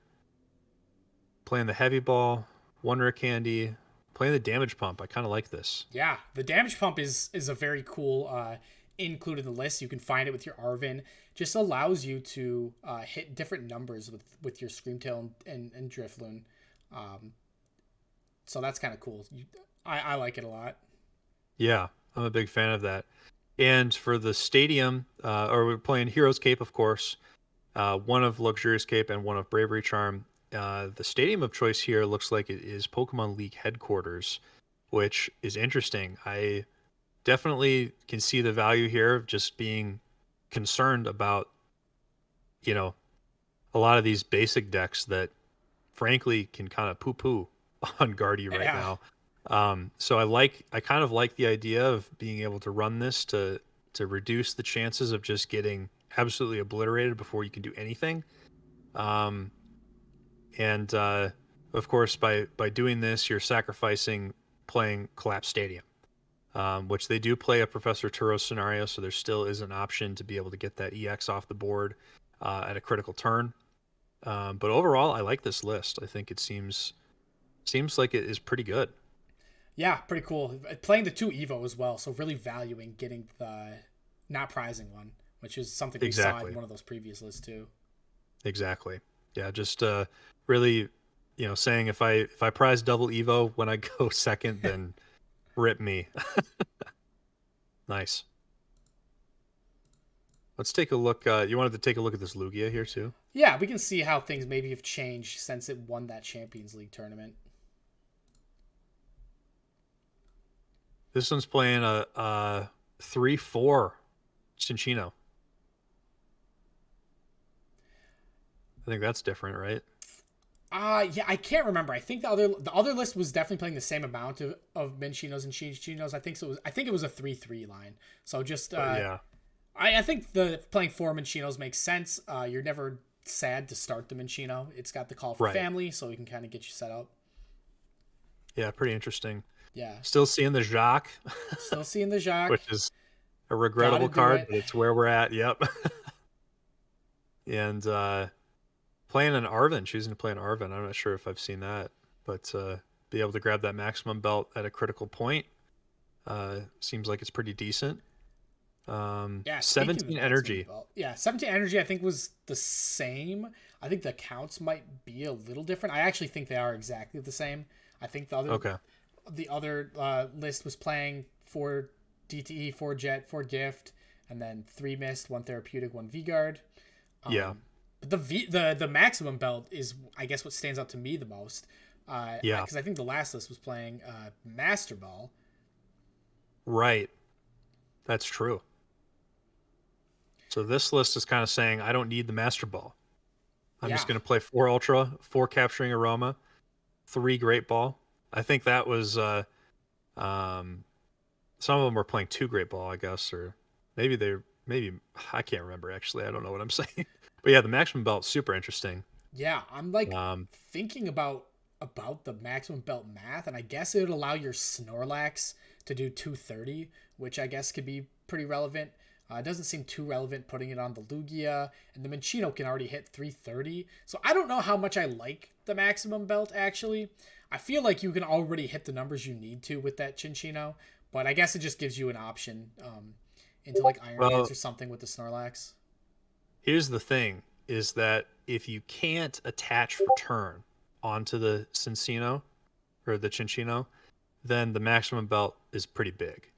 Speaker 1: Playing the Heavy Ball, Wonder Candy. Playing the Damage Pump. I kind of like this.
Speaker 2: Yeah, the damage pump is a very cool included in the list. You can find it with your Arvin. Just allows you to hit different numbers with your Screamtail and Drifloon. Um, so that's kind of cool. I like it a lot.
Speaker 1: Yeah, I'm a big fan of that. And for the stadium, or we're playing Hero's Cape, of course, one of Luxurious Cape and one of Bravery Charm. The stadium of choice here looks like it is Pokemon League headquarters, which is interesting. I definitely can see the value here of just being concerned about, you know, a lot of these basic decks that frankly can kind of poo poo on Guardy right
Speaker 2: Yeah,
Speaker 1: now. So I kind of like the idea of being able to run this to reduce the chances of just getting absolutely obliterated before you can do anything. Um, and of course, by doing this, you're sacrificing playing Collapse Stadium, which they do play a Professor Turos scenario, so there still is an option to be able to get that EX off the board at a critical turn. But overall, I like this list. I think it seems like it is pretty good.
Speaker 2: yeah, pretty cool. Playing the two Evo as well, so really valuing getting the not prizing one, which is something we saw in
Speaker 1: Exactly.
Speaker 2: one of those previous lists too.
Speaker 1: Exactly. Yeah, just really, saying if I prize double Evo when I go second, then rip me. Nice. Let's take a look. You wanted to take a look at this Lugia here too.
Speaker 2: Yeah, we can see how things maybe have changed since it won that Champions League tournament.
Speaker 1: This one's playing a 3/4 Cinchino. I think that's different, right?
Speaker 2: Yeah, I can't remember. I think the other list was definitely playing the same amount of Minchinos and Chinos. I think it was a 3-3 line. So just
Speaker 1: But yeah,
Speaker 2: I think the playing four Minchinos makes sense. You're never sad to start the Minchino. It's got the call for
Speaker 1: right.
Speaker 2: family, so we can kind of get you set up.
Speaker 1: Yeah, pretty interesting.
Speaker 2: Yeah.
Speaker 1: Still seeing the Jacques,
Speaker 2: Still seeing the Jacques.
Speaker 1: which is a
Speaker 2: Gotta
Speaker 1: regrettable
Speaker 2: do
Speaker 1: card,
Speaker 2: it.
Speaker 1: but it's where we're at. Yep. And playing an Arvin, choosing to play an Arvin. I'm not sure if I've seen that, but be able to grab that maximum belt at a critical point seems like it's pretty decent.
Speaker 2: Yeah, speaking of the
Speaker 1: 17
Speaker 2: maximum
Speaker 1: energy.
Speaker 2: belt, yeah, 17 energy I think was the same. I think the counts might be a little different. I actually think they are exactly the same. I think the other
Speaker 1: Okay.
Speaker 2: the other list was playing four DTE, four Jet, four Gift, and then three Mist, one Therapeutic, one V Guard.
Speaker 1: Yeah.
Speaker 2: But the maximum belt is I guess what stands out to me the most.
Speaker 1: Yeah.
Speaker 2: Because I think the last list was playing Master Ball.
Speaker 1: Right. That's true. So this list is kind of saying I don't need the Master Ball. I'm
Speaker 2: Yeah,
Speaker 1: just going to play four Ultra, four Capturing Aroma, three Great Ball. I think that was um, some of them were playing two Great Ball, I guess, or maybe I can't remember actually. I don't know what I'm saying. But yeah, the maximum belt super interesting.
Speaker 2: yeah. I'm like
Speaker 1: Um,
Speaker 2: thinking about. about the maximum belt math, and I guess it would allow your Snorlax to do 230, which I guess could be pretty relevant. It doesn't seem too relevant putting it on the Lugia, and the Minccino can already hit 330. So I don't know how much I like the maximum belt, actually. I feel like you can already hit the numbers you need to with that Chinchino, but I guess it just gives you an option into like Iron Hands
Speaker 1: Well,
Speaker 2: or something with the Snorlax.
Speaker 1: here's the thing: is that if you can't attach return onto the Cincino or the Chinchino, then the maximum belt is pretty big.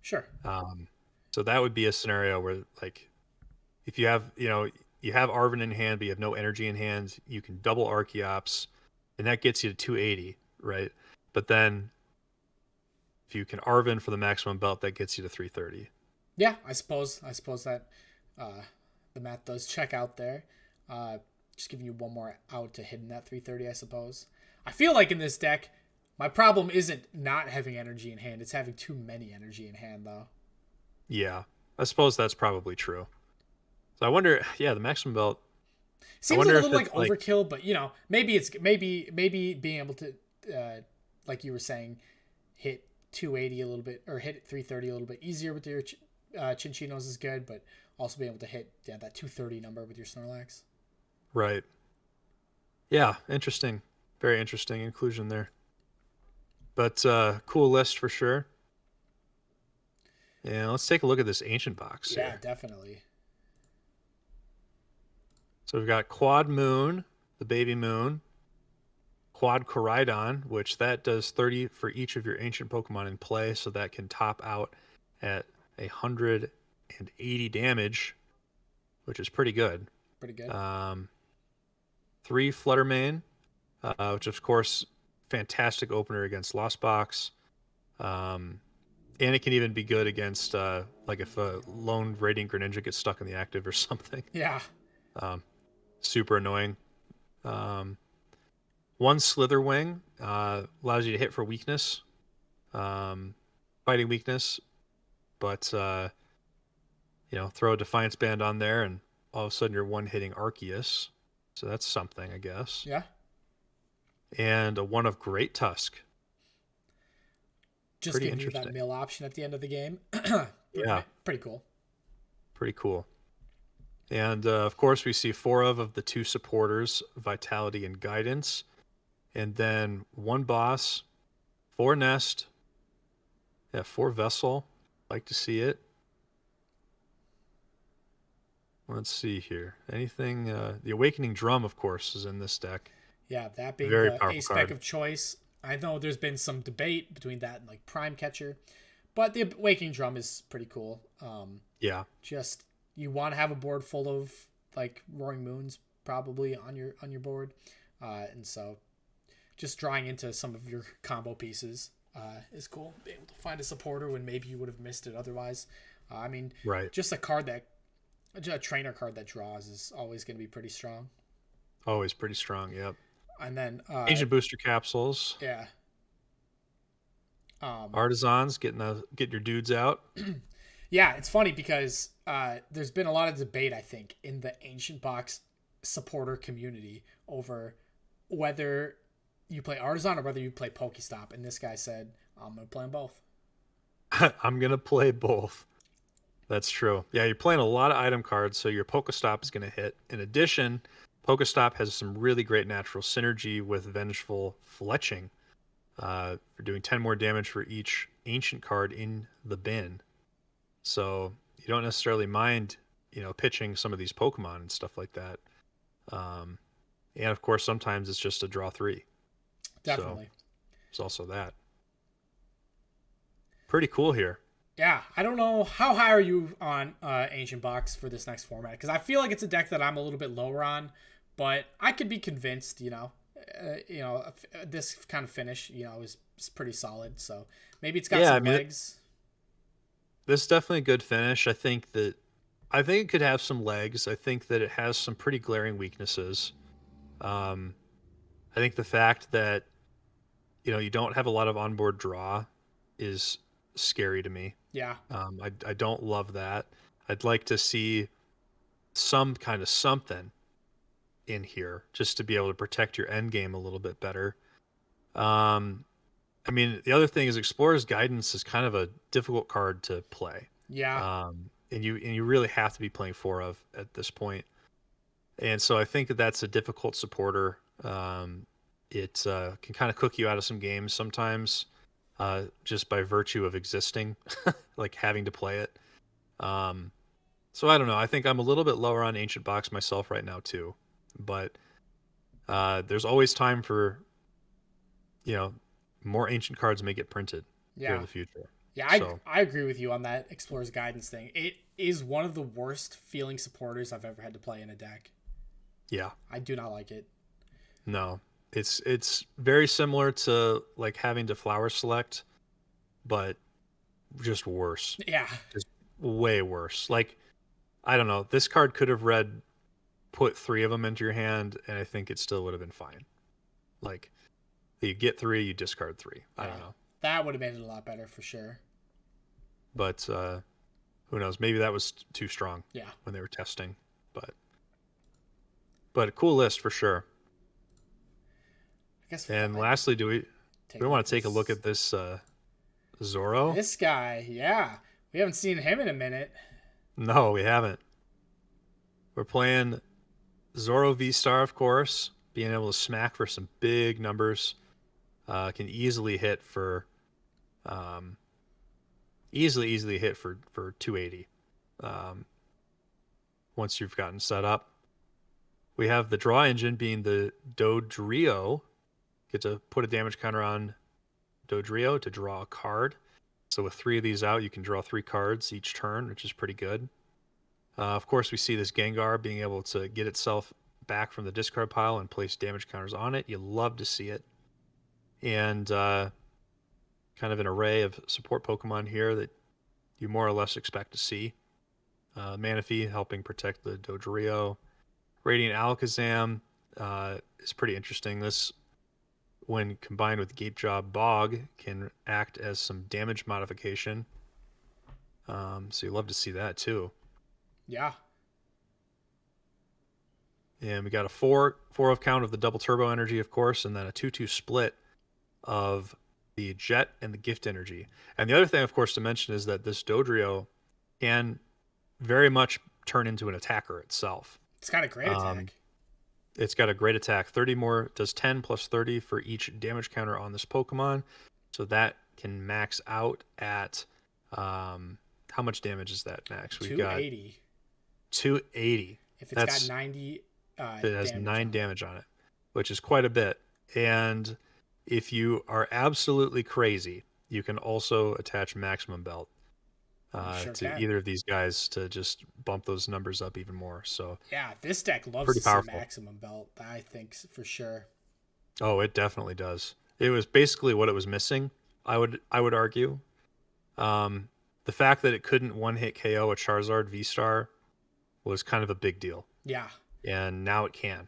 Speaker 2: Sure.
Speaker 1: Um, so that would be a scenario where, like, if you have, you have Arven in hand, but you have no energy in hand, you can double Archeops, and that gets you to 280, right? But then if you can Arven for the maximum belt, that gets you to 330.
Speaker 2: Yeah, I suppose that uh, the math does check out there. Uh, just giving you one more out to hit in that 330, I suppose. I feel like in this deck, my problem isn't not having energy in hand; it's having too many energy in hand, though.
Speaker 1: Yeah, I suppose that's probably true. So I wonder, yeah, the maximum belt. I
Speaker 2: Seems a
Speaker 1: wonder
Speaker 2: little
Speaker 1: if it's
Speaker 2: like
Speaker 1: like,
Speaker 2: overkill, but maybe it's maybe being able to, like you were saying, hit 280 a little bit or hit 330 a little bit easier with your Chinchinos is good, but also being able to hit that 230 number with your Snorlax.
Speaker 1: right. Yeah, interesting. Very interesting inclusion there. But cool list for sure. Yeah, let's take a look at this ancient box
Speaker 2: Yeah,
Speaker 1: here.
Speaker 2: definitely.
Speaker 1: So we've got Quad Moon, the baby moon, Quad Koraidon, which that does 30 for each of your ancient Pokemon in play, so that can top out at 180 damage, which is pretty good.
Speaker 2: Pretty good.
Speaker 1: Um, 3 Fluttermane, which of course, fantastic opener against Lost Box. Um, and it can even be good against like if a lone Radiant Greninja gets stuck in the active or something.
Speaker 2: Yeah.
Speaker 1: Um, super annoying. Um, 1 Slitherwing allows you to hit for weakness, fighting weakness, but throw a Defiance Band on there, and all of a sudden you're one hitting Arceus. So that's something, I guess.
Speaker 2: Yeah.
Speaker 1: And a 1 of Great Tusk.
Speaker 2: Just
Speaker 1: Pretty
Speaker 2: giving you that
Speaker 1: interesting.
Speaker 2: mill option at the end of the game.
Speaker 1: Yeah,
Speaker 2: Pretty cool.
Speaker 1: pretty cool. And of course, we see 4 of the 2 supporters, Vitality and Guidance. And then 1 boss, 4 Nest, yeah, 4 Vessel. Like to see it. Let's see here. Anything? The Awakening Drum, of course, is in this deck.
Speaker 2: Yeah, that being
Speaker 1: Very
Speaker 2: the
Speaker 1: powerful
Speaker 2: A spec
Speaker 1: card.
Speaker 2: of choice. I know there's been some debate between that and like Prime Catcher, but the Waking Drum is pretty cool.
Speaker 1: Yeah,
Speaker 2: Just you want to have a board full of like Roaring Moons probably on your board, and so just drawing into some of your combo pieces is cool. Be able to find a supporter when maybe you would have missed it otherwise. I mean,
Speaker 1: right.
Speaker 2: just a card that a trainer card that draws is always going to be pretty strong.
Speaker 1: Always pretty strong. Yep.
Speaker 2: And then
Speaker 1: Ancient Booster Capsules.
Speaker 2: yeah, um,
Speaker 1: Artisans getting your dudes out.
Speaker 2: yeah, it's funny because there's been a lot of debate, I think, in the Ancient Box supporter community over whether you play Artisan or whether you play Pokestop. And this guy said, I'm going to play them both.
Speaker 1: I'm gonna play both. That's true. Yeah, you're playing a lot of item cards, so your Pokestop is gonna hit. In addition, Pokestop has some really great natural synergy with Vengeful Fletching. For doing 10 more damage for each ancient card in the bin. So you don't necessarily mind, pitching some of these Pokemon and stuff like that. Um, and of course, sometimes it's just a draw 3. So
Speaker 2: Definitely.
Speaker 1: there's also that. Pretty cool here.
Speaker 2: Yeah, I don't know how high are you on Ancient Box for this next format because I feel like it's a deck that I'm a little bit lower on, but I could be convinced. This kind of finish, is pretty solid. So maybe it's got
Speaker 1: Yeah, I
Speaker 2: some
Speaker 1: mean,
Speaker 2: legs.
Speaker 1: this is definitely a good finish. I think it could have some legs. I think that it has some pretty glaring weaknesses. Um, I think the fact that you don't have a lot of onboard draw is scary to me.
Speaker 2: Yeah,
Speaker 1: I don't love that. I'd like to see some kind of something in here just to be able to protect your end game a little bit better. Um, I mean, the other thing is Explorer's Guidance is kind of a difficult card to play.
Speaker 2: Yeah.
Speaker 1: And you really have to be playing four of at this point. And so I think that that's a difficult supporter. It can kind of cook you out of some games sometimes, just by virtue of existing, like having to play it. Um, so I don't know. I think I'm a little bit lower on Ancient Box myself right now too, but there's always time for more ancient cards may get printed here in
Speaker 2: Yeah.
Speaker 1: the future.
Speaker 2: Yeah,
Speaker 1: So
Speaker 2: I agree with you on that Explorer's Guidance thing. It is one of the worst feeling supporters I've ever had to play in a deck.
Speaker 1: yeah,
Speaker 2: I do not like it.
Speaker 1: no, it's very similar to like having to flower select, but just worse,
Speaker 2: Yeah.
Speaker 1: just way worse. Like I don't know, this card could have read put three of them into your hand, and I think it still would have been fine. Like you get three, you discard three. I don't
Speaker 2: Yeah.
Speaker 1: know,
Speaker 2: That would have made it a lot better for sure.
Speaker 1: but who knows? Maybe that was too strong
Speaker 2: Yeah.
Speaker 1: when they were testing, but a cool list for sure.
Speaker 2: I guess
Speaker 1: And
Speaker 2: fine.
Speaker 1: lastly, do
Speaker 2: Take
Speaker 1: we
Speaker 2: a look
Speaker 1: want
Speaker 2: at
Speaker 1: to take a look
Speaker 2: this.
Speaker 1: at this Zoro?
Speaker 2: This guy, yeah. We haven't seen him in a minute.
Speaker 1: No, we haven't. We're playing Zoro V Star, of course. Being able to smack for some big numbers, can um, easily hit for 280. Um, once you've gotten set up, we have the draw engine being the Dodrio. Get to put a damage counter on Dodrio to draw a card. So with three of these out, you can draw three cards each turn, which is pretty good. Of course, we see this Gengar being able to get itself back from the discard pile and place damage counters on it. You love to see it. And kind of an array of support Pokemon here that you more or less expect to see. Manaphy helping protect the Dodrio. Radiant Alakazam is pretty interesting. This, when combined with Gapejaw Bog, can act as some damage modification. So you love to see that too.
Speaker 2: Yeah.
Speaker 1: And we got a four of count of the double turbo energy, of course, and then a 2-2 split of the jet and the gift energy. And the other thing, of course, to mention is that this Dodrio can very much turn into an attacker itself.
Speaker 2: It's got a great
Speaker 1: Um,
Speaker 2: attack.
Speaker 1: it's got a great attack. 30 more, does 10 plus 30 for each damage counter on this Pokemon. So that can max out at how much damage is that, Max? We've got
Speaker 2: 280.
Speaker 1: 280.
Speaker 2: If it's got
Speaker 1: That's
Speaker 2: 90
Speaker 1: It has
Speaker 2: damage
Speaker 1: 9
Speaker 2: on it.
Speaker 1: damage on it, which is quite a bit. And if you are absolutely crazy, you can also attach Maximum Belt
Speaker 2: You sure
Speaker 1: to
Speaker 2: can.
Speaker 1: either of these guys to just bump those numbers up even more. So
Speaker 2: Yeah, this deck loves
Speaker 1: pretty
Speaker 2: to see
Speaker 1: powerful.
Speaker 2: maximum belt, I think for sure.
Speaker 1: Oh, it definitely does. It was basically what it was missing. I would argue. Um, the fact that it couldn't one hit KO a Charizard V Star was kind of a big deal,
Speaker 2: Yeah,
Speaker 1: and now it can.
Speaker 2: now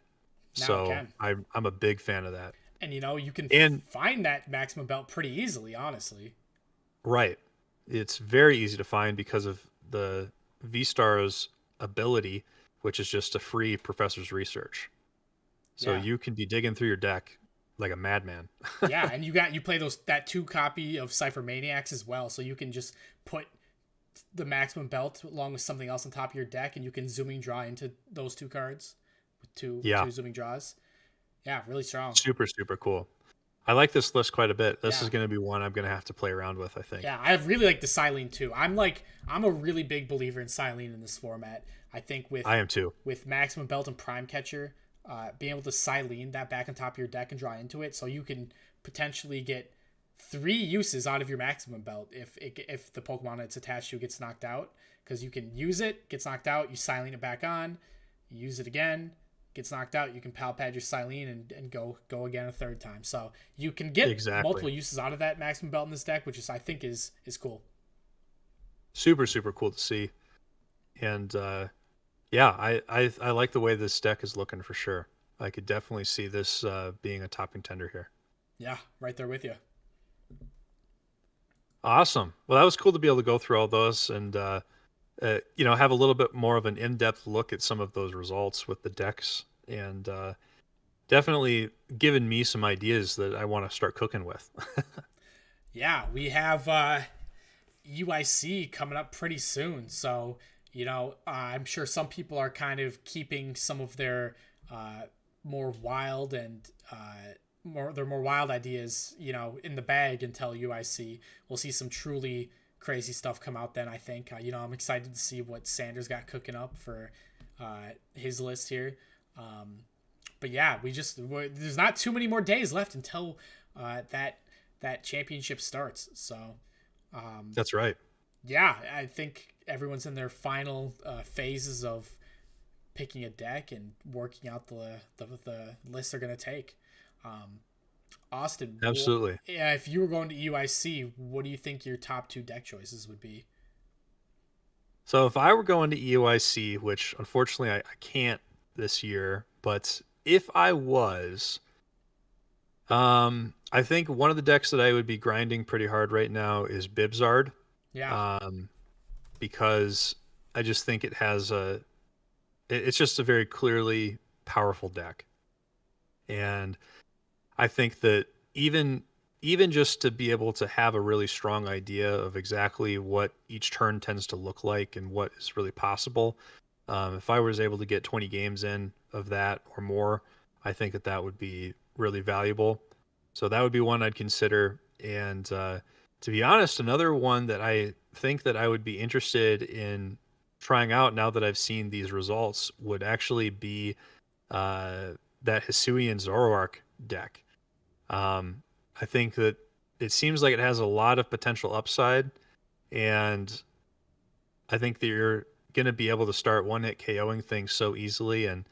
Speaker 2: it
Speaker 1: So
Speaker 2: can.
Speaker 1: I'm a big fan of that.
Speaker 2: And you can
Speaker 1: And
Speaker 2: find that maximum belt pretty easily, honestly.
Speaker 1: right. It's very easy to find because of the V Star's ability, which is just a free professor's research. So
Speaker 2: Yeah.
Speaker 1: you can be digging through your deck like a madman.
Speaker 2: Yeah, and you play that two copy of Cypher Maniacs as well, so you can just put the maximum belt along with something else on top of your deck, and you can zooming draw into those two cards with
Speaker 1: Yeah,
Speaker 2: two zooming draws. Yeah, really strong.
Speaker 1: super, super cool. I like this list quite a bit. This is
Speaker 2: Yeah.
Speaker 1: going to be one I'm going to have to play around with, I think.
Speaker 2: Yeah, I really like the Silene too. I'm a really big believer in Silene in this format. I think
Speaker 1: I am too.
Speaker 2: with Maximum Belt and Prime Catcher, being able to Silene that back on top of your deck and draw into it, so you can potentially get three uses out of your Maximum Belt if the Pokemon it's attached to gets knocked out, because you can use it, gets knocked out, you Silene it back on, you use it again, gets knocked out, you can Pal Pad your Silene and go again a third time. So you can get
Speaker 1: Exactly.
Speaker 2: multiple uses out of that Maximum Belt in this deck, which is I think is cool.
Speaker 1: Super, super cool to see. And yeah, I like the way this deck is looking for sure. I could definitely see this being a top contender here.
Speaker 2: Yeah, right there with you.
Speaker 1: Awesome. Well, that was cool to be able to go through all those and have a little bit more of an in-depth look at some of those results with the decks. And definitely given me some ideas that I want to start cooking with.
Speaker 2: Yeah, we have UIC coming up pretty soon. So, I'm sure some people are kind of keeping some of their uh, more wild and more wild ideas, in the bag until UIC. We'll see some truly crazy stuff come out then, I think. I'm excited to see what Sanders got cooking up for his list here. Um, but yeah, there's not too many more days left until that championship starts. So
Speaker 1: That's right.
Speaker 2: yeah, I think everyone's in their final phases of picking a deck and working out the list they're gonna take. Um, Austin,
Speaker 1: Absolutely.
Speaker 2: yeah, if you were going to UIC, what do you think your top two deck choices would be?
Speaker 1: So if I were going to EOIC, which unfortunately I can't this year, but if I was, I think one of the decks that I would be grinding pretty hard right now is Bibzard,
Speaker 2: Yeah.
Speaker 1: um, because I just think it's just a very clearly powerful deck, and I think that even even just to be able to have a really strong idea of exactly what each turn tends to look like and what is really possible, if I was able to get 20 games in of that or more, I think that that would be really valuable. So that would be one I'd consider. And to be honest, another one that I think that I would be interested in trying out now that I've seen these results would actually be uh, that Hisuian Zoroark deck. Um, I think that it seems like it has a lot of potential upside, and I think that you're going to be able to start one hit KOing things so easily. And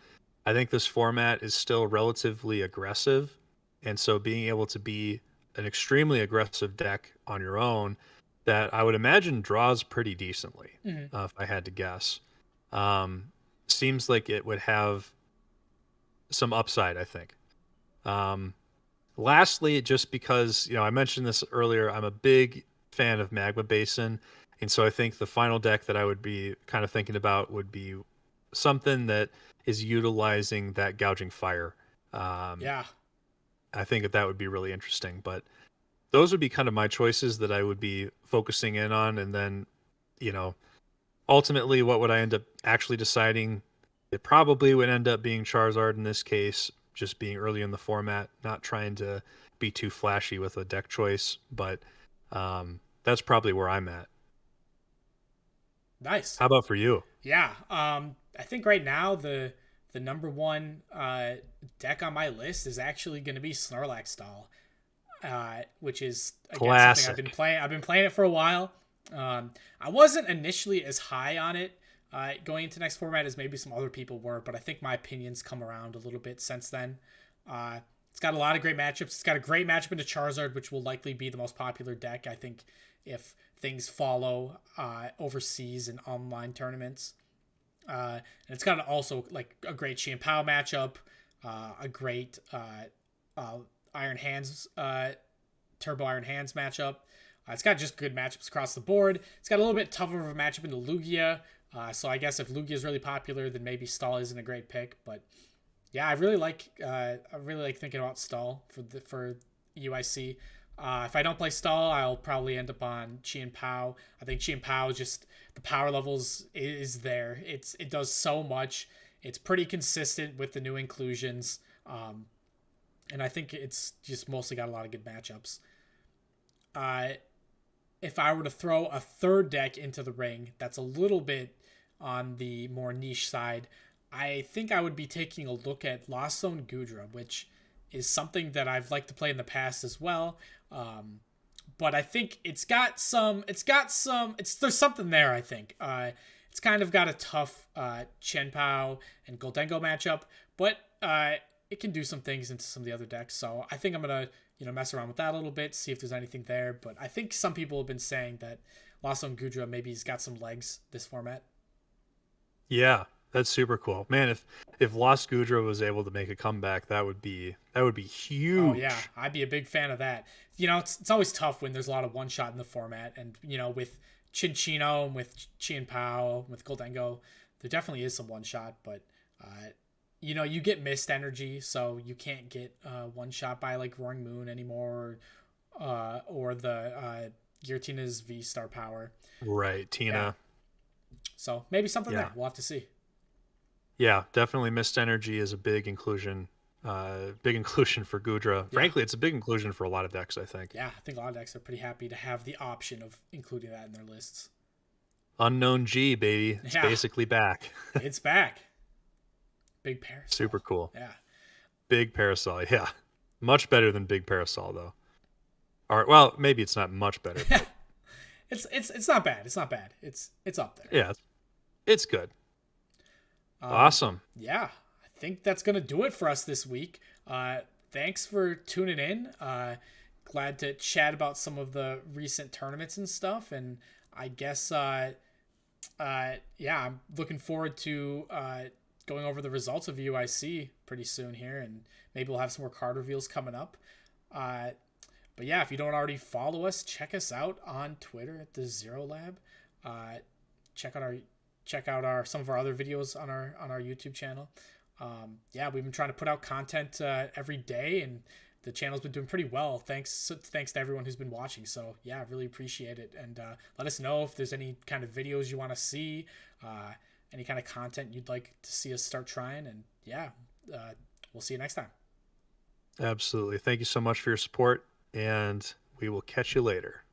Speaker 1: I think this format is still relatively aggressive. And so being able to be an extremely aggressive deck on your own that I would imagine draws pretty decently,
Speaker 2: Hmm.
Speaker 1: if I had to guess, um, seems like it would have some upside, I think. Um, Lastly, just because, I mentioned this earlier, I'm a big fan of Magma Basin. And so I think the final deck that I would be kind of thinking about would be something that is utilizing that gouging fire. Um,
Speaker 2: Yeah.
Speaker 1: I think that that would be really interesting. But those would be kind of my choices that I would be focusing in on. And then, you know, ultimately, what would I end up actually deciding? It probably would end up being Charizard in this case, just being early in the format, not trying to be too flashy with a deck choice. But that's probably where I'm at.
Speaker 2: Nice.
Speaker 1: How about for you?
Speaker 2: Yeah. I think right now the number one deck on my list is actually going to be Snorlax Stall, which is again something I've been
Speaker 1: Classic.
Speaker 2: playing. I've been playing it for a while. I wasn't initially as high on it going into next format as maybe some other people were, but I think my opinions come around a little bit since then. It's got a lot of great matchups. It's got a great matchup into Charizard, which will likely be the most popular deck, I think, if things follow overseas and online tournaments. And it's got also like a great Chien Pao matchup, a great uh, Iron Hands Turbo Iron Hands matchup. It's got just good matchups across the board. It's got a little bit tougher of a matchup into Lugia. So I guess if Lugia is really popular, then maybe Stall isn't a great pick. But yeah, I really like thinking about Stall for UIC. If I don't play Stall, I'll probably end up on Chien Pao. I think Chien Pao just the power levels is there. It does so much. It's pretty consistent with the new inclusions, and I think it's just mostly got a lot of good matchups. Uh, if I were to throw a third deck into the ring, that's a little bit on the more niche side. I think I would be taking a look at Lost Zone Gudra, which is something that I've liked to play in the past as well. Um, but I think there's something there. I think it's kind of got a tough Chen Pao and Goldengo matchup, but it can do some things into some of the other decks. So I think I'm gonna mess around with that a little bit, see if there's anything there. But I think some people have been saying that Lost on Gudra maybe has got some legs this format.
Speaker 1: Yeah, that's super cool, man. If Lost Gudra was able to make a comeback, that would be
Speaker 2: Oh yeah,
Speaker 1: huge.
Speaker 2: I'd be a big fan of that. It's always tough when there's a lot of one shot in the format, and with Chinchino and with Chien Pao, with Goldengo, there definitely is some one shot, but you get mist energy, so you can't get one shot by like Roaring Moon anymore, or the Giratina V Star power.
Speaker 1: Right,
Speaker 2: Yeah,
Speaker 1: Tina.
Speaker 2: so maybe something
Speaker 1: Yeah.
Speaker 2: there. We'll have to see.
Speaker 1: Yeah, definitely missed energy is a big inclusion. Big inclusion for Gudra.
Speaker 2: Yeah,
Speaker 1: Frankly, it's a big inclusion for a lot of decks, I think.
Speaker 2: yeah. I think a lot of decks are pretty happy to have the option of including that in their lists.
Speaker 1: Unknown G, baby. It's
Speaker 2: Yeah,
Speaker 1: basically back.
Speaker 2: it's back. Big
Speaker 1: Super
Speaker 2: parasol.
Speaker 1: cool.
Speaker 2: Yeah.
Speaker 1: Big Parasol. Yeah. Much better than Big Parasol, though. Or, well, maybe it's not much better, but
Speaker 2: It's not bad. It's not bad. It's up there.
Speaker 1: yeah, it's good.
Speaker 2: Um,
Speaker 1: Awesome.
Speaker 2: yeah, I think that's gonna do it for us this week. Thanks for tuning in. Glad to chat about some of the recent tournaments and stuff. And I guess yeah, I'm looking forward to going over the results of UIC pretty soon here, and maybe we'll have some more card reveals coming up. Uh, but yeah, if you don't already follow us, check us out on Twitter at the Zero Lab. Uh, check out our some of our other videos on our YouTube channel. Yeah, we've been trying to put out content every day, and the channel's been doing pretty well. Thanks to everyone who's been watching. So yeah, I really appreciate it, and let us know if there's any kind of videos you want to see, any kind of content you'd like to see us start trying. And yeah, we'll see you next time.
Speaker 1: Absolutely. Thank you so much for your support, and we will catch you later.